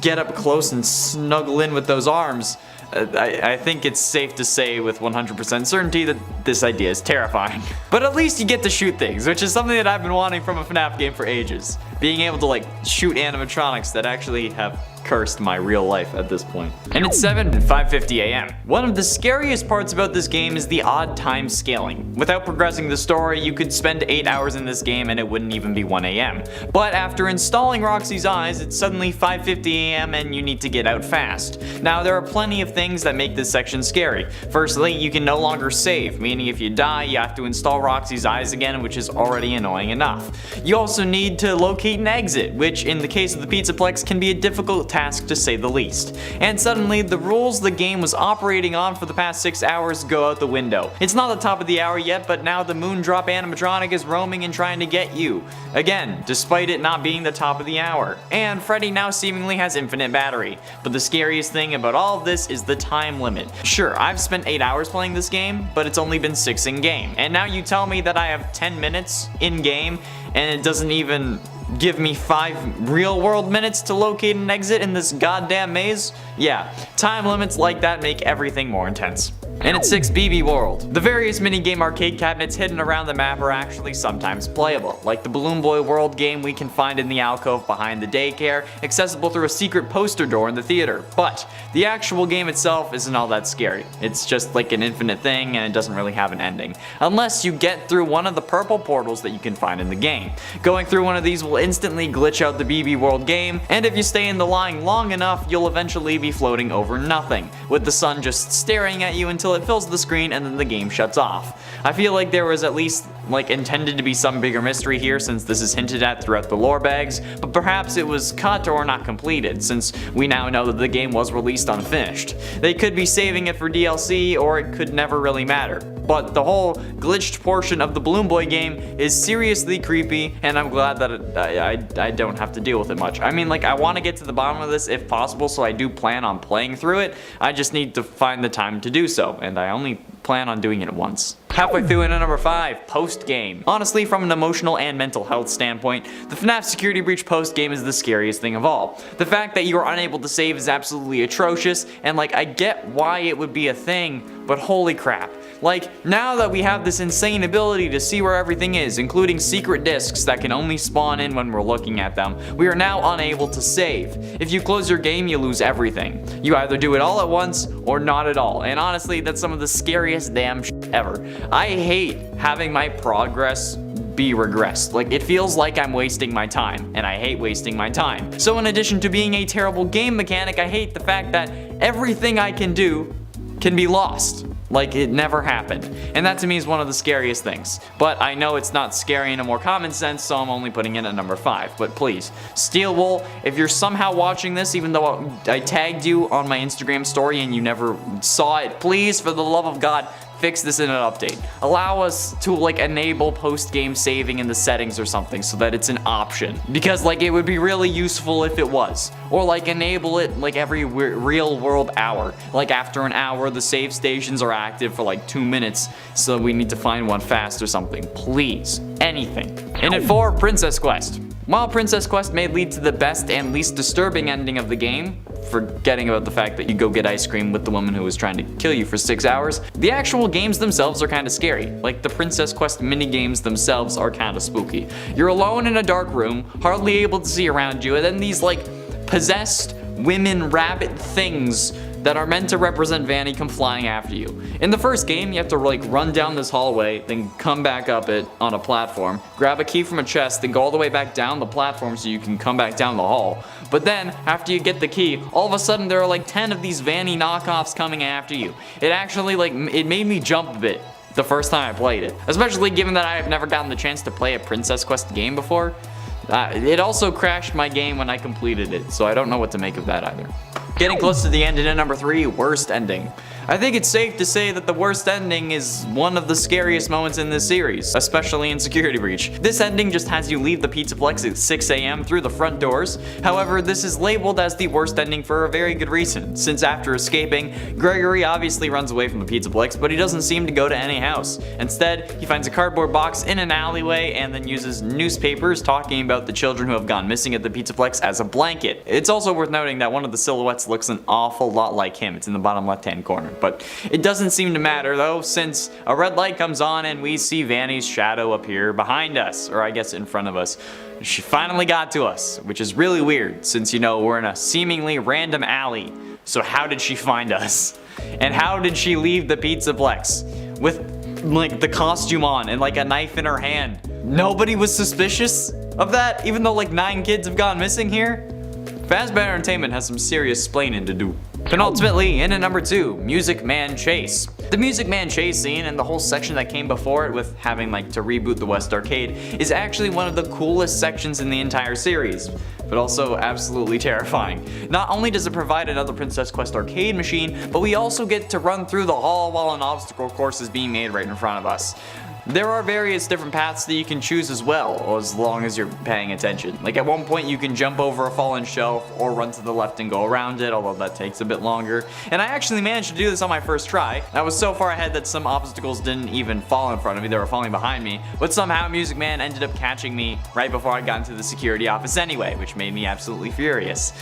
get up close and snuggle in with those arms. I think it's safe to say with 100% certainty that this idea is terrifying. But at least you get to shoot things, which is something that I've been wanting from a FNAF game for ages. Being able to like shoot animatronics that actually have cursed my real life at this point. And it's 7 and 5:50 a.m. One of the scariest parts about this game is the odd time scaling. Without progressing the story, you could spend 8 hours in this game and it wouldn't even be 1 a.m. But after installing Roxy's eyes, it's suddenly 5:50 a.m. and you need to get out fast. Now there are plenty of things that make this section scary. Firstly, you can no longer save, meaning if you die, you have to install Roxy's eyes again, which is already annoying enough. You also need to locate an exit, which in the case of the Pizzaplex can be a difficult task to say the least. And suddenly, the rules the game was operating on for the past 6 hours go out the window. It's not the top of the hour yet, but now the Moondrop animatronic is roaming and trying to get you. Again, despite it not being the top of the hour. And Freddy now seemingly has infinite battery. But the scariest thing about all of this is the time limit. Sure, I've spent 8 hours playing this game, but it's only been 6 in game. And now you tell me that I have 10 minutes in game, and it doesn't even give me 5 real world minutes to locate an exit in this goddamn maze? Yeah, time limits like that make everything more intense. And at 6, BB World. The various minigame arcade cabinets hidden around the map are actually sometimes playable, like the Balloon Boy World game we can find in the alcove behind the daycare, accessible through a secret poster door in the theater. But the actual game itself isn't all that scary. It's just like an infinite thing and it doesn't really have an ending. Unless you get through one of the purple portals that you can find in the game. Going through one of these will instantly glitch out the BB World game, and if you stay in the line long enough, you'll eventually be floating over nothing, with the sun just staring at you until it fills the screen and then the game shuts off. I feel like there was at least intended to be some bigger mystery here, since this is hinted at throughout the lore bags, but perhaps it was cut or not completed, since we now know that the game was released unfinished. They could be saving it for DLC, or it could never really matter. But the whole glitched portion of the Balloon Boy game is seriously creepy, and I'm glad that I don't have to deal with it much. I mean, I want to get to the bottom of this if possible, so I do plan on playing through it. I just need to find the time to do so, and I only plan on doing it once. Halfway through into number 5, post-game. Honestly, from an emotional and mental health standpoint, the FNAF Security Breach post-game is the scariest thing of all. The fact that you are unable to save is absolutely atrocious, and I get why it would be a thing, but holy crap. Like, now that we have this insane ability to see where everything is, including secret discs that can only spawn in when we're looking at them, we are now unable to save. If you close your game, you lose everything. You either do it all at once or not at all. And honestly, that's some of the scariest damn shit ever. I hate having my progress be regressed. Like, it feels like I'm wasting my time, and I hate wasting my time. So in addition to being a terrible game mechanic, I hate the fact that everything I can do can be lost. Like it never happened. And that to me is one of the scariest things. But I know it's not scary in a more common sense, so I'm only putting it at number 5. But please, Steel Wool, if you're somehow watching this, even though I tagged you on my Instagram story and you never saw it, please, for the love of God, fix this in an update. Allow us to like enable post-game saving in the settings or something so that it's an option. Because like it would be really useful if it was. Or like enable it like every real world hour. Like after an hour the save stations are active for like 2 minutes, so we need to find one fast or something. Please. Anything. And at 4, Princess Quest. While Princess Quest may lead to the best and least disturbing ending of the game, forgetting about the fact that you go get ice cream with the woman who was trying to kill you for 6 hours, the actual games themselves are kind of scary. Like the Princess Quest minigames themselves are kind of spooky. You're alone in a dark room, hardly able to see around you, and then these like possessed women rabbit things that are meant to represent Vanny come flying after you. In the first game, you have to like run down this hallway, then come back up it on a platform, grab a key from a chest, then go all the way back down the platform so you can come back down the hall. But then, after you get the key, all of a sudden there are like 10 of these Vanny knockoffs coming after you. It actually like, it made me jump a bit the first time I played it. Especially given that I have never gotten the chance to play a Princess Quest game before. It also crashed my game when I completed it, so I don't know what to make of that either. Getting close to the end, and at number 3, worst ending. I think it's safe to say that the worst ending is one of the scariest moments in this series, especially in Security Breach. This ending just has you leave the Pizzaplex at 6 AM through the front doors. However, this is labeled as the worst ending for a very good reason, since after escaping, Gregory obviously runs away from the Pizzaplex, but he doesn't seem to go to any house. Instead, he finds a cardboard box in an alleyway and then uses newspapers talking about the children who have gone missing at the Pizzaplex as a blanket. It's also worth noting that one of the silhouettes looks an awful lot like him. It's in the bottom left-hand corner. But it doesn't seem to matter though, since a red light comes on and we see Vanny's shadow appear behind us, or I guess in front of us. She finally got to us, which is really weird since, you know, we're in a seemingly random alley. So how did she find us? And how did she leave the Pizzaplex with like the costume on and like a knife in her hand? Nobody was suspicious of that, even though like 9 kids have gone missing here? Fazbear Entertainment has some serious splaining to do. Penultimately, in at number 2, Music Man Chase. The Music Man Chase scene and the whole section that came before it with having like to reboot the West Arcade is actually one of the coolest sections in the entire series, but also absolutely terrifying. Not only does it provide another Princess Quest arcade machine, but we also get to run through the hall while an obstacle course is being made right in front of us. There are various different paths that you can choose as well, as long as you're paying attention. Like at one point you can jump over a fallen shelf or run to the left and go around it, although that takes a bit longer. And I actually managed to do this on my first try. I was so far ahead that some obstacles didn't even fall in front of me, they were falling behind me. But somehow Music Man ended up catching me right before I got into the security office anyway, which made me absolutely furious.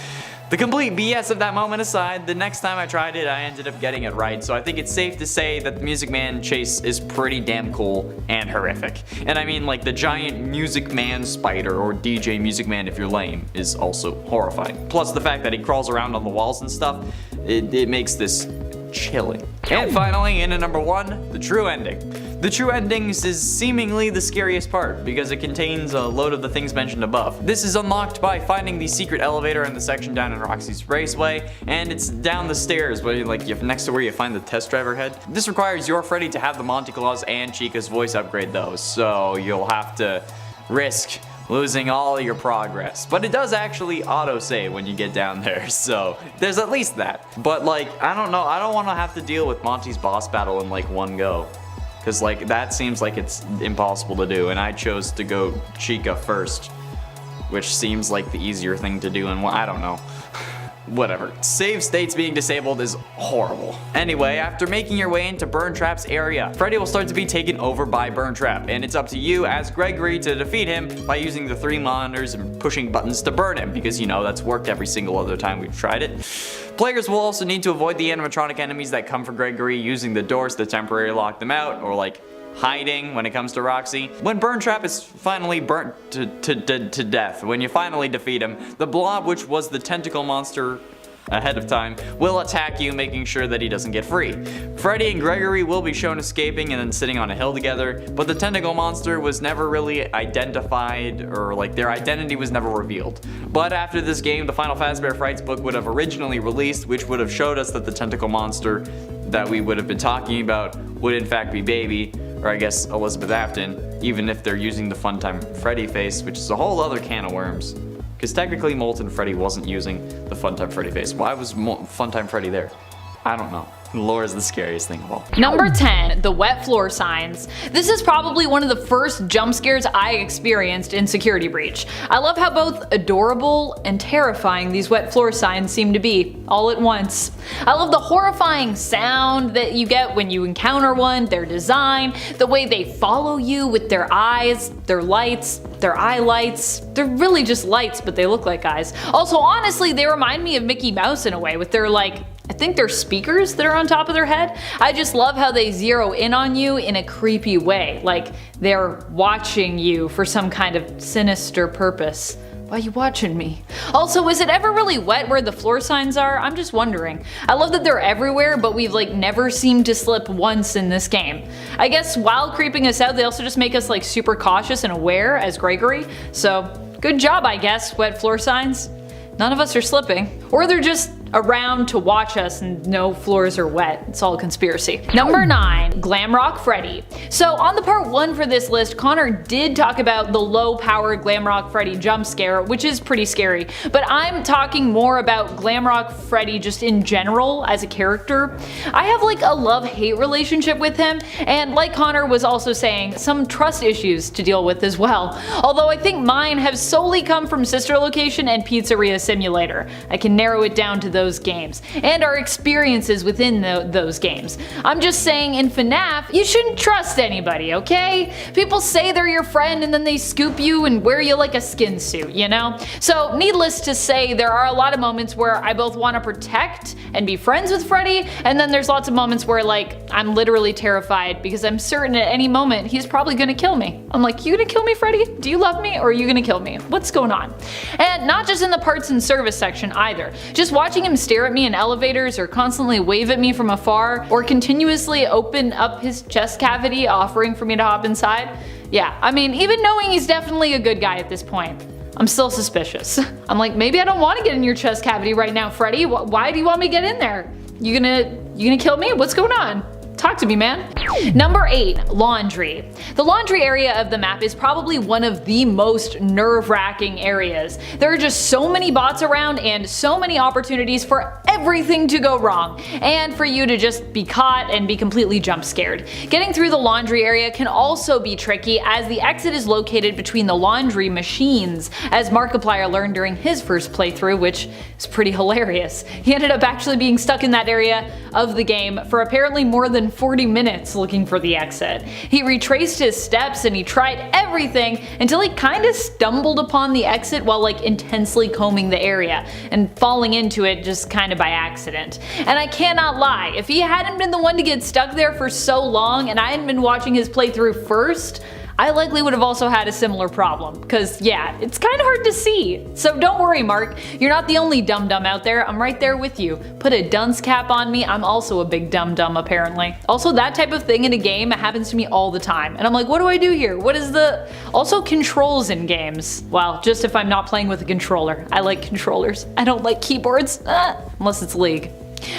The complete BS of that moment aside, the next time I tried it, I ended up getting it right, so I think it's safe to say that the Music Man Chase is pretty damn cool and horrific. And I mean, like, the giant Music Man spider, or DJ Music Man if you're lame, is also horrifying. Plus the fact that he crawls around on the walls and stuff, it makes this chilling. And finally, in at number 1, the true ending. The true endings is seemingly the scariest part, because it contains a load of the things mentioned above. This is unlocked by finding the secret elevator in the section down in Roxy's Raceway, and it's down the stairs, but like next to where you find the test driver head. This requires your Freddy to have the Monty Claus and Chica's voice upgrade though, so you'll have to risk losing all your progress. But it does actually auto-save when you get down there, so there's at least that. But like, I don't know, I don't want to have to deal with Monty's boss battle in like one go. Because like, that seems like it's impossible to do, and I chose to go Chica first, which seems like the easier thing to do, and I don't know. whatever. Save states being disabled is horrible. Anyway, after making your way into Burntrap's area, Freddy will start to be taken over by Burntrap, and it's up to you as Gregory to defeat him by using the 3 monitors and pushing buttons to burn him, because you know that's worked every single other time we've tried it. Players will also need to avoid the animatronic enemies that come for Gregory using the doors to temporarily lock them out, or like hiding when it comes to Roxy. When Burntrap is finally burnt to death, when you finally defeat him, the blob, which was the tentacle monster ahead of time, will attack you, making sure that he doesn't get free. Freddy and Gregory will be shown escaping and then sitting on a hill together, but the tentacle monster was never really identified, or like their identity was never revealed. But after this game, the Final Fazbear Frights book would have originally released, which would have showed us that the tentacle monster that we would have been talking about would in fact be Baby, or I guess Elizabeth Afton, even if they're using the Funtime Freddy face, which is a whole other can of worms. Because technically Molten Freddy wasn't using the Funtime Freddy face. Why was Funtime Freddy there? I don't know. Lore is the scariest thing of all. Number 10, the wet floor signs. This is probably one of the first jump scares I experienced in Security Breach. I love how both adorable and terrifying these wet floor signs seem to be, all at once. I love the horrifying sound that you get when you encounter one, their design, the way they follow you with their eyes, their lights, their eye lights. They're really just lights, but they look like eyes. Also, honestly, they remind me of Mickey Mouse in a way, with their I think they're speakers that are on top of their head. I just love how they zero in on you in a creepy way, like they're watching you for some kind of sinister purpose. Why are you watching me? Also, is it ever really wet where the floor signs are? I'm just wondering. I love that they're everywhere, but we've never seemed to slip once in this game. I guess while creeping us out, they also just make us super cautious and aware as Gregory. So good job, I guess, wet floor signs. None of us are slipping. Or they're just around to watch us and no floors are wet. It's all a conspiracy. Number 9, Glamrock Freddy. So on the part 1 for this list, Connor did talk about the low power Glamrock Freddy jump scare, which is pretty scary, but I'm talking more about Glamrock Freddy just in general as a character. I have a love-hate relationship with him, and like Connor was also saying, some trust issues to deal with as well. Although I think mine have solely come from Sister Location and Pizzeria Simulator. I can narrow it down to those games, and our experiences within those games. I'm just saying, in FNAF, you shouldn't trust anybody, okay? People say they're your friend and then they scoop you and wear you like a skin suit, you know? So needless to say, there are a lot of moments where I both want to protect and be friends with Freddy, and then there's lots of moments where I'm literally terrified because I'm certain at any moment he's probably gonna kill me. I'm like, you gonna kill me, Freddy? Do you love me or are you gonna kill me? What's going on? And not just in the parts and service section either. Just watching him stare at me in elevators, or constantly wave at me from afar, or continuously open up his chest cavity offering for me to hop inside. Yeah, I mean, even knowing he's definitely a good guy at this point, I'm still suspicious. I'm like, maybe I don't want to get in your chest cavity right now, Freddy. Why do you want me to get in there? You gonna kill me? What's going on? Talk to me, man. Number 8, laundry. The laundry area of the map is probably one of the most nerve-wracking areas. There are just so many bots around and so many opportunities for everything to go wrong, and for you to just be caught and be completely jump scared. Getting through the laundry area can also be tricky, as the exit is located between the laundry machines, as Markiplier learned during his first playthrough, which is pretty hilarious. He ended up actually being stuck in that area of the game for apparently more than 40 minutes looking for the exit. He retraced his steps and he tried everything until he kind of stumbled upon the exit while intensely combing the area and falling into it just kind of by accident. And I cannot lie, if he hadn't been the one to get stuck there for so long and I hadn't been watching his playthrough first, I likely would have also had a similar problem, because yeah, it's kind of hard to see. So don't worry, Mark, you're not the only dum-dum out there. I'm right there with you. Put a dunce cap on me, I'm also a big dum-dum apparently. Also, that type of thing in a game happens to me all the time, and I'm like, what do I do here? What is the... Also, controls in games. Well, just if I'm not playing with a controller. I like controllers. I don't like keyboards, unless it's League.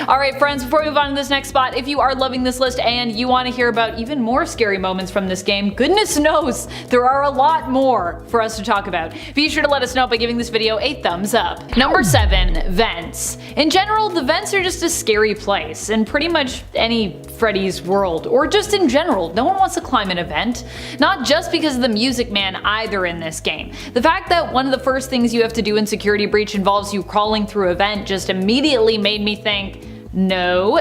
Alright friends, before we move on to this next spot, if you are loving this list and you want to hear about even more scary moments from this game, goodness knows there are a lot more for us to talk about. Be sure to let us know by giving this video a thumbs up. Number 7. Vents. In general, the vents are just a scary place in pretty much any Freddy's world, or just in general. No one wants to climb an event. Not just because of the Music Man either in this game. The fact that one of the first things you have to do in Security Breach involves you crawling through a vent just immediately made me think, no,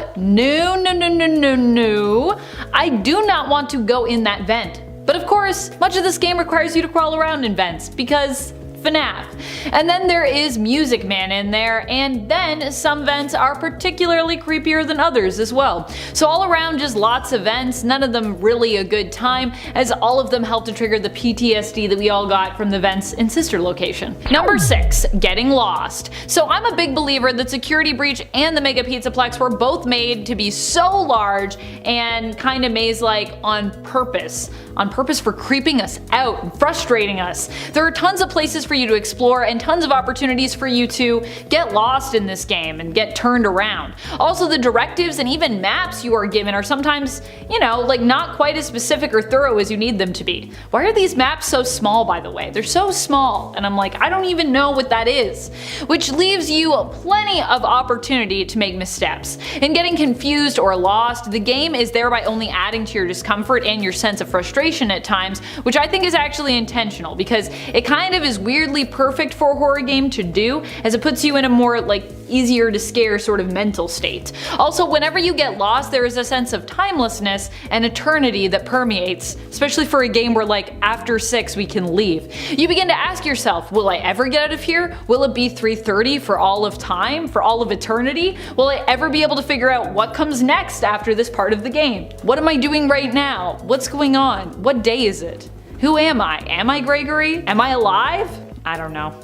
I do not want to go in that vent. But of course, much of this game requires you to crawl around in vents, because FNAF. And then there is Music Man in there, and then some vents are particularly creepier than others as well. So all around just lots of vents, none of them really a good time, as all of them help to trigger the PTSD that we all got from the vents in Sister Location. Number 6. Getting lost. So I'm a big believer that Security Breach and the Mega Pizzaplex were both made to be so large and kinda maze-like on purpose. On purpose for creeping us out and frustrating us. There are tons of places for you to explore and tons of opportunities for you to get lost in this game and get turned around. Also, the directives and even maps you are given are sometimes, you know, like not quite as specific or thorough as you need them to be. Why are these maps so small, by the way? They're so small, and I'm like, I don't even know what that is. Which leaves you plenty of opportunity to make missteps. In getting confused or lost, the game is thereby only adding to your discomfort and your sense of frustration at times, which I think is actually intentional, because it kind of is weirdly perfect for a horror game to do, as it puts you in a more like easier to scare sort of mental state. Also, whenever you get lost, there is a sense of timelessness and eternity that permeates, especially for a game where like after 6 we can leave. You begin to ask yourself, will I ever get out of here? Will it be 3:30 for all of time, for all of eternity? Will I ever be able to figure out what comes next after this part of the game? What am I doing right now? What's going on? What day is it? Who am I? Am I Gregory? Am I alive? I don't know.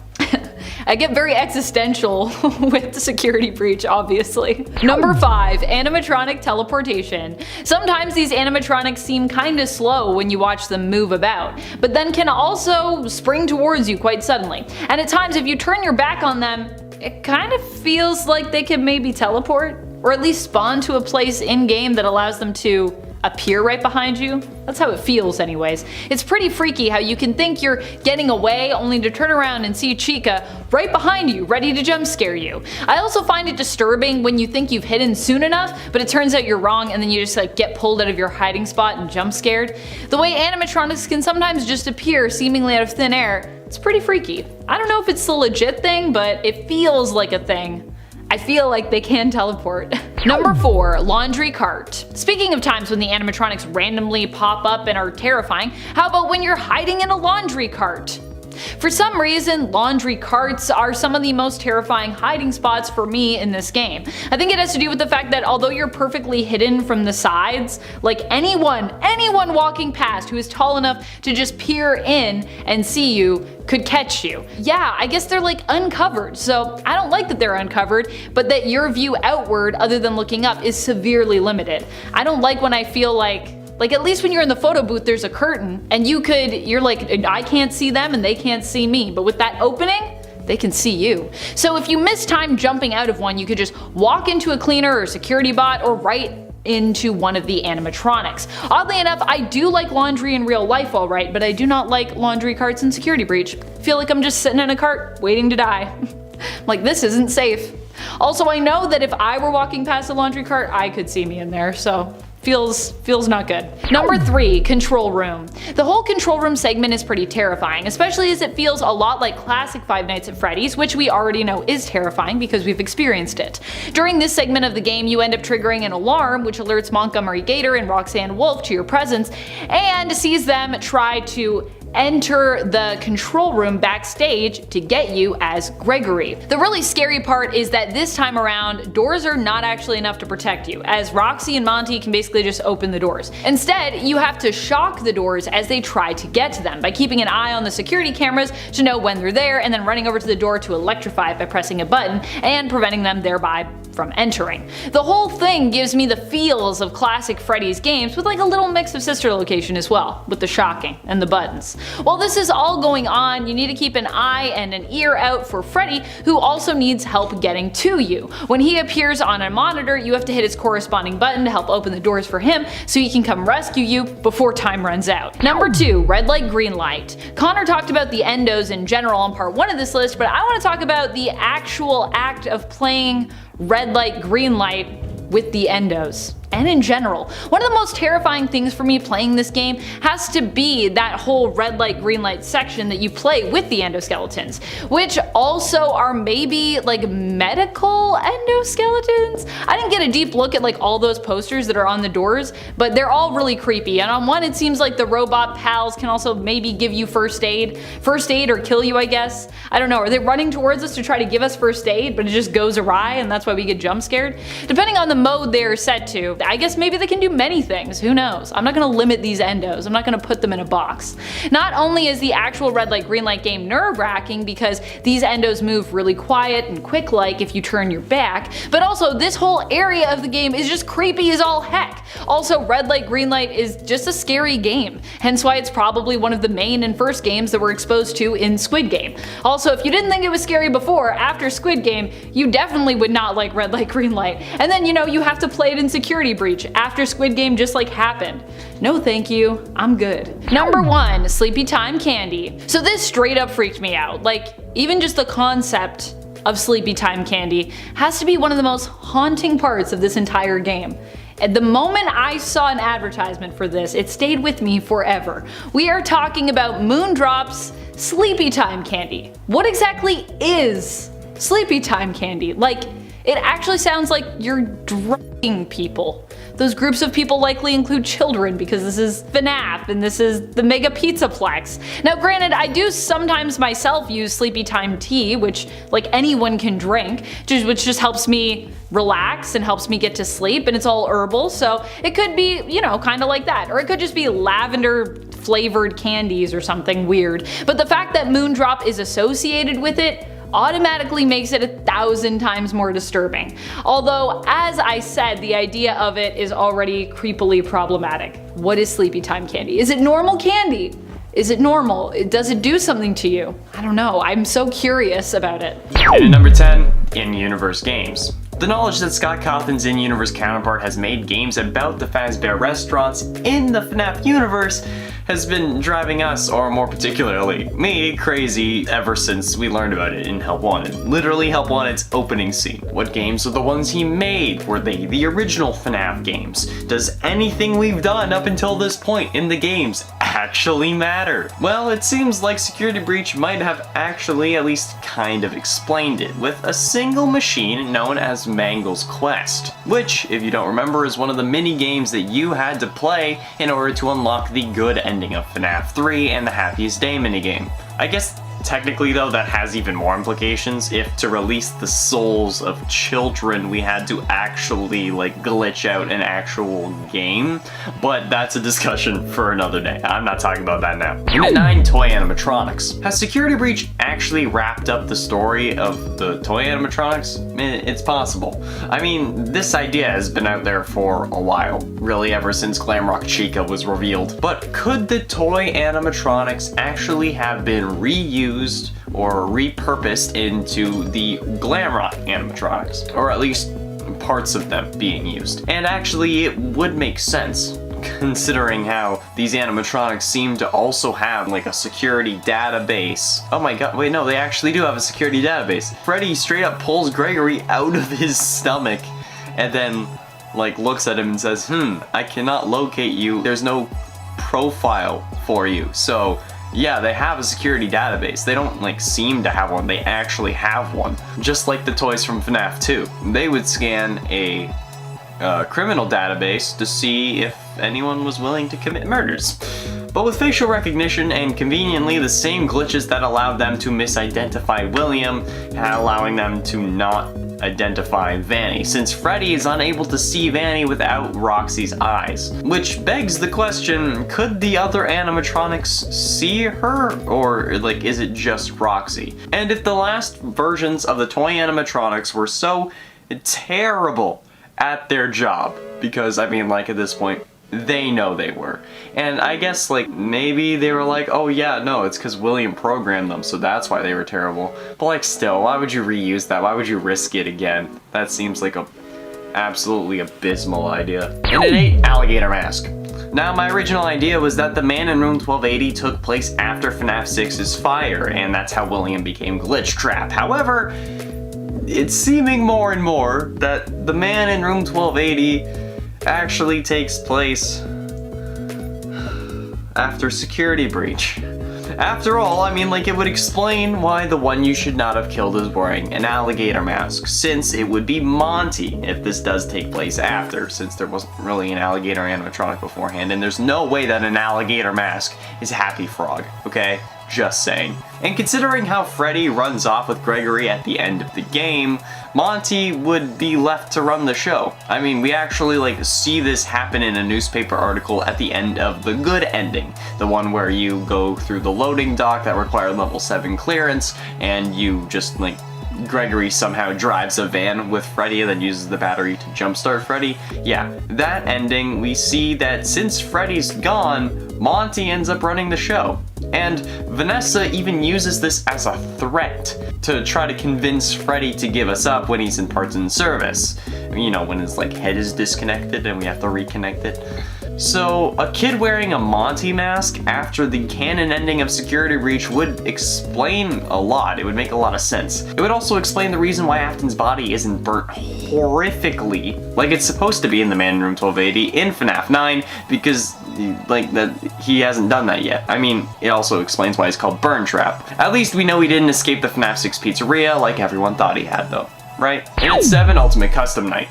I get very existential with the Security Breach, obviously. Number 5. Animatronic teleportation. Sometimes these animatronics seem kinda slow when you watch them move about, but then can also spring towards you quite suddenly. And at times, if you turn your back on them, it kind of feels like they could maybe teleport, or at least spawn to a place in-game that allows them to appear right behind you. That's how it feels anyways. It's pretty freaky how you can think you're getting away only to turn around and see Chica right behind you, ready to jump scare you. I also find it disturbing when you think you've hidden soon enough, but it turns out you're wrong and then you just like get pulled out of your hiding spot and jump scared. The way animatronics can sometimes just appear seemingly out of thin air, it's pretty freaky. I don't know if it's a legit thing, but it feels like a thing. I feel like they can teleport. Number 4. Laundry cart. Speaking of times when the animatronics randomly pop up and are terrifying, how about when you're hiding in a laundry cart? For some reason, laundry carts are some of the most terrifying hiding spots for me in this game. I think it has to do with the fact that although you're perfectly hidden from the sides, like anyone walking past who is tall enough to just peer in and see you could catch you. Yeah, I guess they're like uncovered, so I don't like that they're uncovered, but that your view outward other than looking up is severely limited. I don't like when I feel like at least when you're in the photo booth there's a curtain and you're like, I can't see them and they can't see me, but with that opening, they can see you. So if you miss time jumping out of one, you could just walk into a cleaner or security bot or right into one of the animatronics. Oddly enough, I do like laundry in real life alright, but I do not like laundry carts in Security Breach. I feel like I'm just sitting in a cart waiting to die. Like, this isn't safe. Also, I know that if I were walking past a laundry cart, I could see me in there, so feels not good. Number 3, control room. The whole control room segment is pretty terrifying, especially as it feels a lot like classic Five Nights at Freddy's, which we already know is terrifying because we've experienced it. During this segment of the game, you end up triggering an alarm which alerts Montgomery Gator and Roxanne Wolf to your presence and sees them try to enter the control room backstage to get you as Gregory. The really scary part is that this time around, doors are not actually enough to protect you, as Roxy and Monty can basically just open the doors. Instead, you have to shock the doors as they try to get to them by keeping an eye on the security cameras to know when they're there and then running over to the door to electrify it by pressing a button and preventing them thereby from entering. The whole thing gives me the feels of classic Freddy's games with like a little mix of Sister Location as well, with the shocking and the buttons. While this is all going on, you need to keep an eye and an ear out for Freddy, who also needs help getting to you. When he appears on a monitor, you have to hit his corresponding button to help open the doors for him so he can come rescue you before time runs out. Number 2, red light, green light. Connor talked about the endos in general on part 1 of this list, but I want to talk about the actual act of playing red light, green light with the endos. And in general, one of the most terrifying things for me playing this game has to be that whole red light, green light section that you play with the endoskeletons, which also are maybe like medical endoskeletons. I didn't get a deep look at like all those posters that are on the doors, but they're all really creepy. And on one, it seems like the robot pals can also maybe give you first aid or kill you, I guess. I don't know, are they running towards us to try to give us first aid, but it just goes awry and that's why we get jump scared? Depending on the mode they're set to, I guess maybe they can do many things, who knows? I'm not gonna limit these endos, I'm not gonna put them in a box. Not only is the actual red light, green light game nerve-wracking because these endos move really quiet and quick like if you turn your back, but also this whole area of the game is just creepy as all heck. Also, red light, green light is just a scary game, hence why it's probably one of the main and first games that we're exposed to in Squid Game. Also, if you didn't think it was scary before, after Squid Game, you definitely would not like red light, green light. And then, you know, you have to play it in Security Breach after Squid Game just like happened. No thank you, I'm good. Number 1, sleepy time candy. So this straight up freaked me out. Like, even just the concept of sleepy time candy has to be one of the most haunting parts of this entire game. At the moment I saw an advertisement for this, it stayed with me forever. We are talking about Moondrop's sleepy time candy. What exactly is sleepy time candy? Like, it actually sounds like you're drugging people. Those groups of people likely include children because this is FNAF and this is the Mega Pizzaplex. Now granted, I do sometimes myself use sleepy time tea, which like anyone can drink, which just helps me relax and helps me get to sleep, and it's all herbal, so it could be, you know, kind of like that. Or it could just be lavender flavored candies or something weird. But the fact that Moondrop is associated with it automatically makes it 1,000 times more disturbing. Although, as I said, the idea of it is already creepily problematic. What is sleepy time candy? Is it normal candy? Is it normal? Does it do something to you? I don't know, I'm so curious about it. And at number 10, in-universe games. The knowledge that Scott Cawthon's in-universe counterpart has made games about the Fazbear restaurants in the FNAF universe has been driving us, or more particularly me, crazy ever since we learned about it in Help Wanted. Literally Help Wanted's opening scene. What games are the ones he made? Were they the original FNAF games? Does anything we've done up until this point in the games actually matter? Well, it seems like Security Breach might have actually at least kind of explained it with a single machine known as Mangle's Quest, which, if you don't remember, is one of the mini games that you had to play in order to unlock the good ending of FNAF 3 and the Happiest Day minigame. I guess technically though that has even more implications. If to release the souls of children we had to actually like glitch out an actual game, but that's a discussion for another day. I'm not talking about that now. And at 9, toy animatronics. Has Security Breach actually wrapped up the story of the toy animatronics? It's possible. I mean, this idea has been out there for a while, really ever since Glamrock Chica was revealed. But could the toy animatronics actually have been reused or repurposed into the Glamrock animatronics, or at least parts of them being used? And actually it would make sense, considering how these animatronics seem to also have like a security database. Oh my god, wait, no, they actually do have a security database. Freddy straight up pulls Gregory out of his stomach and then like looks at him and says, I cannot locate you, there's no profile for you. So yeah, they have a security database. They don't like seem to have one, they actually have one. Just like the toys from FNAF 2. They would scan a criminal database to see if anyone was willing to commit murders. But with facial recognition and conveniently the same glitches that allowed them to misidentify William, allowing them to not identify Vanny, since Freddy is unable to see Vanny without Roxy's eyes. Which begs the question, could the other animatronics see her? Or like, is it just Roxy? And if the last versions of the toy animatronics were so terrible at their job, because I mean, like, at this point, they know they were. And I guess like maybe they were like, oh yeah, no, it's because William programmed them, so that's why they were terrible. But like still, why would you reuse that? Why would you risk it again? That seems like a absolutely abysmal idea. And an 8, alligator mask. Now, my original idea was that the man in room 1280 took place after FNAF 6's fire, and that's how William became Glitch Trap. However, it's seeming more and more that the man in room 1280 actually takes place after Security Breach. After all, I mean, like, it would explain why the one you should not have killed is wearing an alligator mask, since it would be Monty if this does take place after, since there wasn't really an alligator animatronic beforehand, and there's no way that an alligator mask is Happy Frog, okay? Just saying. And considering how Freddy runs off with Gregory at the end of the game, Monty would be left to run the show. I mean, we actually like see this happen in a newspaper article at the end of the good ending. The one where you go through the loading dock that required level 7 clearance, and you just like Gregory somehow drives a van with Freddy and then uses the battery to jumpstart Freddy. Yeah, that ending, we see that since Freddy's gone, Monty ends up running the show. And Vanessa even uses this as a threat to try to convince Freddy to give us up when he's in parts and service. You know, when his like head is disconnected and we have to reconnect it. So, a kid wearing a Monty mask after the canon ending of Security Breach would explain a lot. It would make a lot of sense. It would also explain the reason why Afton's body isn't burnt horrifically, like it's supposed to be in the Man in Room 1280 in FNAF 9, because like that he hasn't done that yet. I mean, it also explains why he's called Burn Trap. At least we know he didn't escape the FNAF 6 pizzeria like everyone thought he had though, right? And at 7, Ultimate Custom Night.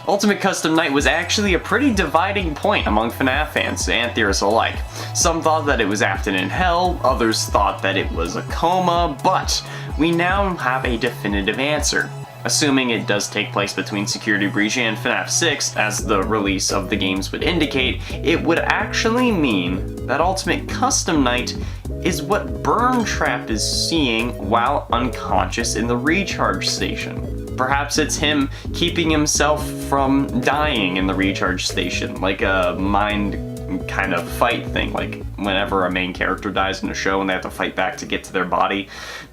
Ultimate Custom Night was actually a pretty dividing point among FNAF fans and theorists alike. Some thought that it was Afton in hell, others thought that it was a coma, but we now have a definitive answer. Assuming it does take place between Security Breach and FNAF 6, as the release of the games would indicate, it would actually mean that Ultimate Custom Night is what Burn Trap is seeing while unconscious in the recharge station. Perhaps it's him keeping himself from dying in the recharge station, like a mind kind of fight thing, like whenever a main character dies in a show and they have to fight back to get to their body.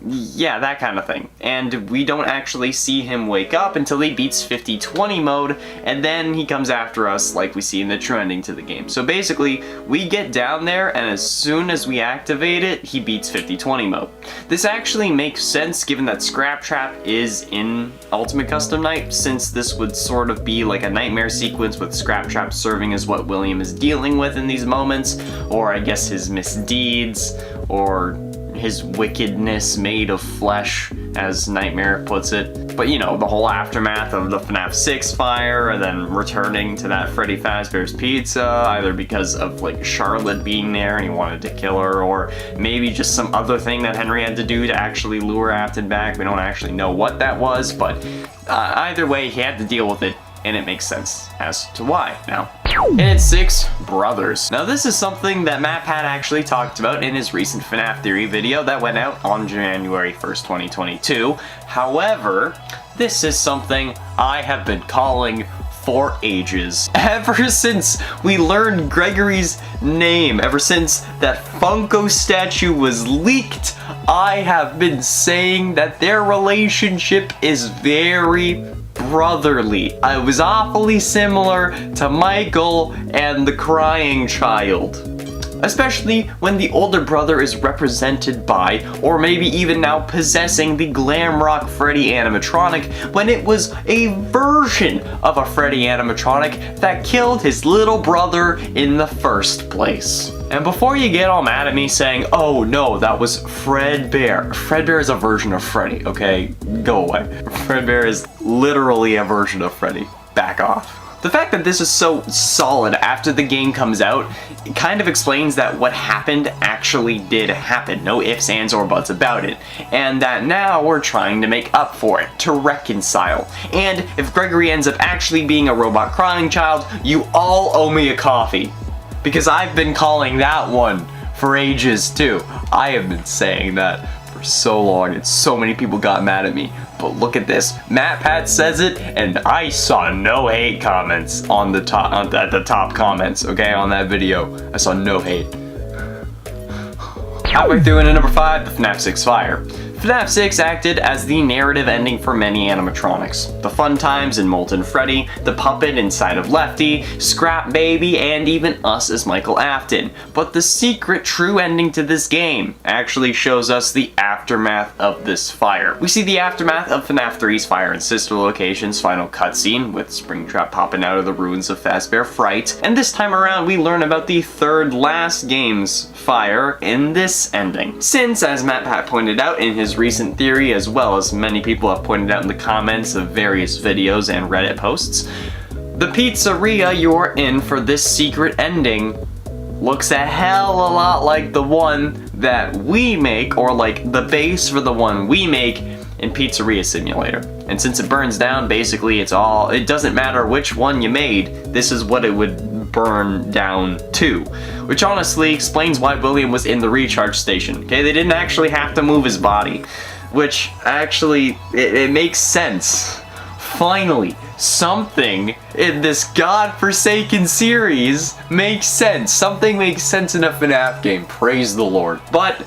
Yeah, that kind of thing. And we don't actually see him wake up until he beats 50-20 mode, and then he comes after us like we see in the true ending to the game. So basically, we get down there, and as soon as we activate it, he beats 50-20 mode. This actually makes sense given that Scrap Trap is in Ultimate Custom Night, since this would sort of be like a nightmare sequence with Scrap Trap serving as what William is dealing with in these moments, or I guess his misdeeds, or his wickedness made of flesh, as Nightmare puts it. But you know, the whole aftermath of the FNAF 6 fire, and then returning to that Freddy Fazbear's Pizza, either because of like Charlotte being there and he wanted to kill her, or maybe just some other thing that Henry had to do to actually lure Afton back. We don't actually know what that was, but either way, he had to deal with it, and it makes sense as to why now. And it's 6, Brothers. Now this is something that Matt Pat actually talked about in his recent FNAF Theory video that went out on January 1st, 2022. However, this is something I have been calling for ages. Ever since we learned Gregory's name, ever since that Funko statue was leaked, I have been saying that their relationship is very brotherly. It was awfully similar to Michael and the Crying Child. Especially when the older brother is represented by, or maybe even now possessing, the Glamrock Freddy animatronic, when it was a version of a Freddy animatronic that killed his little brother in the first place. And before you get all mad at me saying, oh no, that was Fredbear. Fredbear is a version of Freddy, okay? Go away. Fredbear is literally a version of Freddy. Back off. The fact that this is so solid after the game comes out, it kind of explains that what happened actually did happen. No ifs, ands, or buts about it. And that now we're trying to make up for it, to reconcile. And if Gregory ends up actually being a robot crying child, you all owe me a coffee. Because I've been calling that one for ages too. I have been saying that for so long and so many people got mad at me. But look at this. MatPat says it, and I saw no hate comments on the top, at the top comments, okay, on that video. I saw no hate. Halfway through into number 5, the FNAF 6 Fire. FNAF 6 acted as the narrative ending for many animatronics. The fun times in Molten Freddy, the puppet inside of Lefty, Scrap Baby, and even us as Michael Afton. But the secret true ending to this game actually shows us the aftermath of this fire. We see the aftermath of FNAF 3's Fire in Sister Location's final cutscene, with Springtrap popping out of the ruins of Fazbear Fright, and this time around we learn about the third last game's fire in this ending. Since, as MatPat pointed out in his recent theory, as well as many people have pointed out in the comments of various videos and Reddit posts, the pizzeria you're in for this secret ending looks a hell of a lot like the one that we make, or like the base for the one we make in Pizzeria Simulator. And since it burns down, basically it doesn't matter which one you made, this is what it would burn down to. Which honestly explains why William was in the recharge station, okay? They didn't actually have to move his body. Which actually, it makes sense. Finally, something in this godforsaken series makes sense. Something makes sense in a FNAF game, praise the Lord. But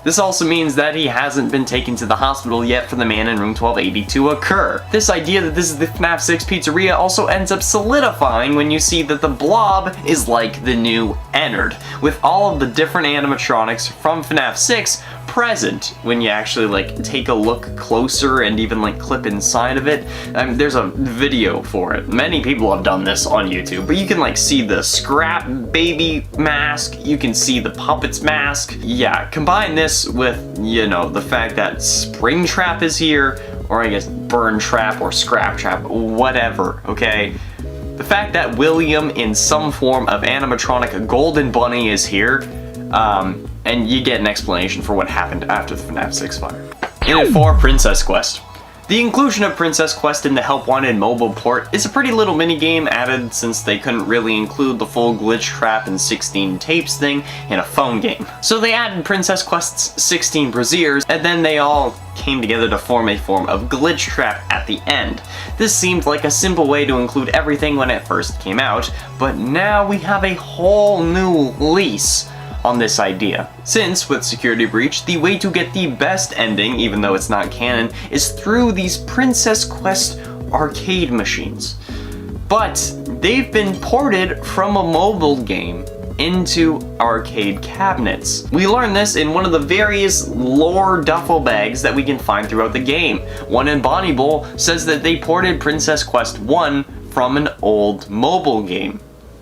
this also means that he hasn't been taken to the hospital yet for the man in room 1280 to occur. This idea that this is the FNAF 6 pizzeria also ends up solidifying when you see that the blob is like the new Ennard, with all of the different animatronics from FNAF 6 present when you actually like take a look closer and even like clip inside of it. There's a video for it. Many people have done this on YouTube, but you can like see the Scrap Baby mask, you can see the Puppet's mask. Yeah, combine this with, you know, the fact that Springtrap is here, or I guess Burn Trap or Scrap Trap, whatever, okay? The fact that William in some form of animatronic Golden Bunny is here, and you get an explanation for what happened after the FNAF 6 fire. In at 4, Princess Quest. The inclusion of Princess Quest in the Help Wanted mobile port is a pretty little minigame added since they couldn't really include the full glitch trap and 16 tapes thing in a phone game. So they added Princess Quest's 16 braziers, and then they all came together to form a form of glitch trap at the end. This seemed like a simple way to include everything when it first came out, but now we have a whole new lease on this idea. Since, with Security Breach, the way to get the best ending, even though it's not canon, is through these Princess Quest arcade machines. But they've been ported from a mobile game into arcade cabinets. We learn this in one of the various lore duffel bags that we can find throughout the game. One in Bonnie Bowl says that they ported Princess Quest 1 from an old mobile game.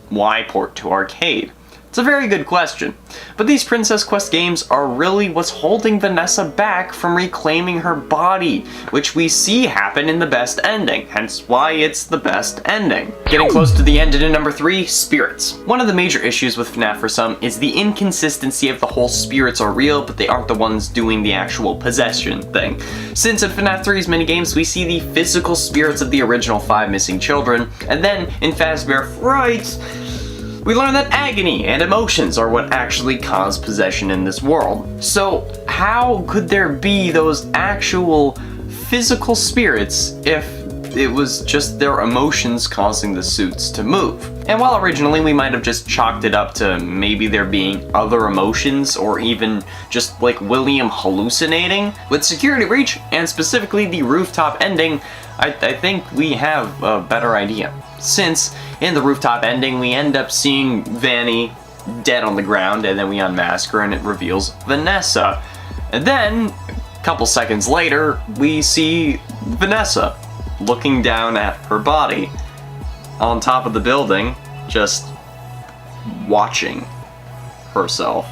Why port to arcade? It's a very good question, but these Princess Quest games are really what's holding Vanessa back from reclaiming her body, which we see happen in the best ending, hence why it's the best ending. Getting close to the end in number 3, Spirits. One of the major issues with FNAF for some is the inconsistency of the whole spirits are real, but they aren't the ones doing the actual possession thing. Since in FNAF 3's minigames we see the physical spirits of the original 5 missing children, and then in Fazbear Fright, we learn that agony and emotions are what actually cause possession in this world. So how could there be those actual physical spirits if it was just their emotions causing the suits to move? And while originally we might have just chalked it up to maybe there being other emotions or even just like William hallucinating, with Security Breach and specifically the rooftop ending, I think we have a better idea. Since in the rooftop ending we end up seeing Vanny dead on the ground, and then we unmask her and it reveals Vanessa. And then a couple seconds later we see Vanessa looking down at her body on top of the building, just watching herself.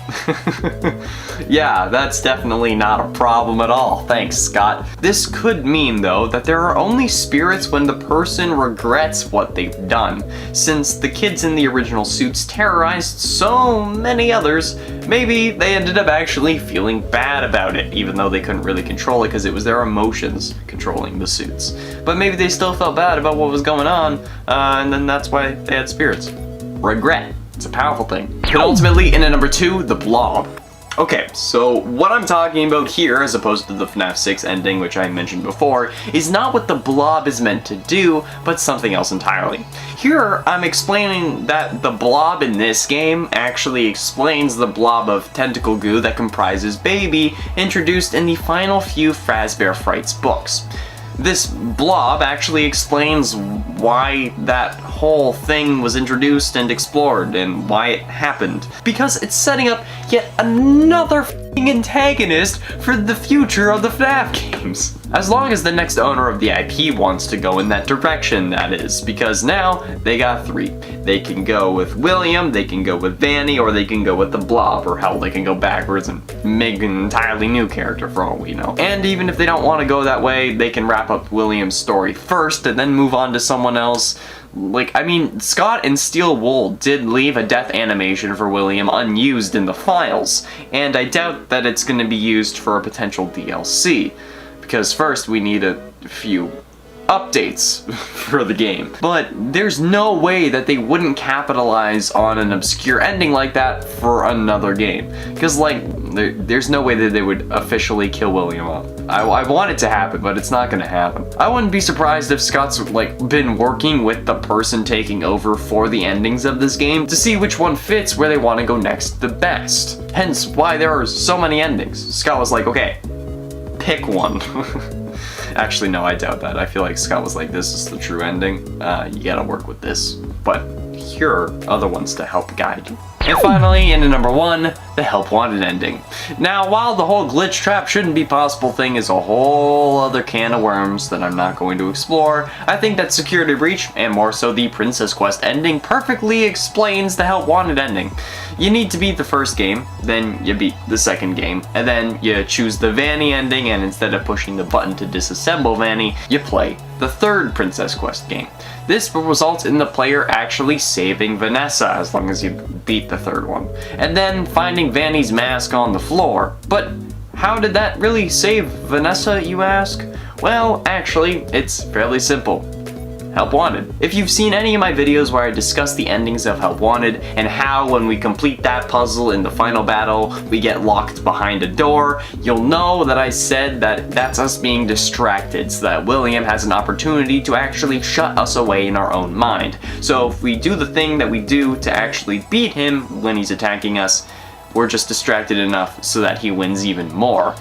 Yeah, that's definitely not a problem at all. Thanks, Scott. This could mean, though, that there are only spirits when the person regrets what they've done. Since the kids in the original suits terrorized so many others, maybe they ended up actually feeling bad about it, even though they couldn't really control it because it was their emotions controlling the suits. But maybe they still felt bad about what was going on, and then that's why they had spirits. Regret. It's a powerful thing. But ultimately, in at number 2, the Blob. Okay, so what I'm talking about here, as opposed to the FNAF 6 ending, which I mentioned before, is not what the blob is meant to do, but something else entirely. Here, I'm explaining that the blob in this game actually explains the blob of tentacle goo that comprises Baby, introduced in the final few Fazbear Frights books. This blob actually explains why that whole thing was introduced and explored and why it happened. Because it's setting up yet another f***ing antagonist for the future of the FNAF games. As long as the next owner of the IP wants to go in that direction, that is. Because now, they got 3. They can go with William, they can go with Vanny, or they can go with the Blob, or hell, they can go backwards and make an entirely new character for all we know. And even if they don't want to go that way, they can wrap up William's story first and then move on to someone else. Like, I mean, Scott and Steel Wool did leave a death animation for William unused in the files, and I doubt that it's going to be used for a potential DLC. Because first we need a few updates for the game. But there's no way that they wouldn't capitalize on an obscure ending like that for another game. Because, like, there's no way that they would officially kill William off. I want it to happen, but it's not gonna happen. I wouldn't be surprised if Scott's, like, been working with the person taking over for the endings of this game to see which one fits where they want to go next the best. Hence why there are so many endings. Scott was like, okay, pick one. Actually, no, I doubt that. I feel like Scott was like, this is the true ending. You gotta work with this. But here are other ones to help guide you. And finally, into number 1, the Help Wanted ending. Now, while the whole glitch trap shouldn't be possible thing is a whole other can of worms that I'm not going to explore, I think that Security Breach, and more so the Princess Quest ending, perfectly explains the Help Wanted ending. You need to beat the first game, then you beat the second game, and then you choose the Vanny ending, and instead of pushing the button to disassemble Vanny, you play the third Princess Quest game. This will result in the player actually saving Vanessa as long as you beat the third one, and then finding Vanny's mask on the floor. But how did that really save Vanessa, you ask? Well, actually, it's fairly simple. Help Wanted. If you've seen any of my videos where I discuss the endings of Help Wanted and how when we complete that puzzle in the final battle, we get locked behind a door, you'll know that I said that that's us being distracted so that William has an opportunity to actually shut us away in our own mind. So if we do the thing that we do to actually beat him when he's attacking us, we're just distracted enough so that he wins even more.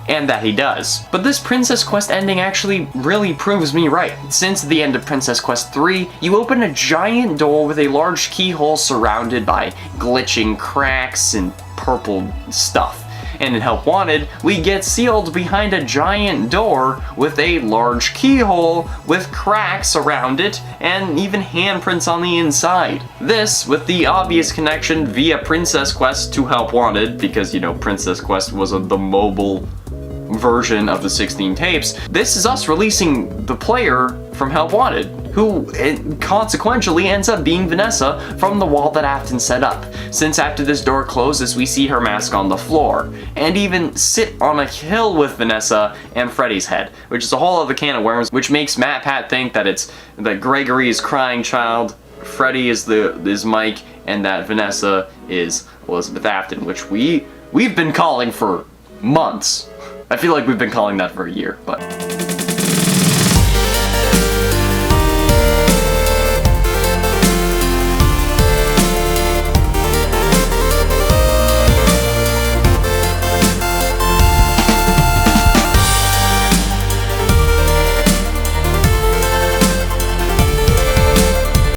And that he does. But this Princess Quest ending actually really proves me right. Since the end of Princess Quest 3, you open a giant door with a large keyhole surrounded by glitching cracks and purple stuff. And in Help Wanted, we get sealed behind a giant door with a large keyhole with cracks around it and even handprints on the inside. This with the obvious connection via Princess Quest to Help Wanted, because, you know, Princess Quest was the mobile version of the 16 tapes. This is us releasing the player from Help Wanted, who consequentially ends up being Vanessa from the wall that Afton set up, since after this door closes we see her mask on the floor, and even sit on a hill with Vanessa and Freddy's head, which is a whole other can of worms, which makes Matt Pat think that Gregory is crying child, Freddy is Mike, and that Vanessa is Elizabeth Afton, which we've been calling for months. I feel like we've been calling that for a year, but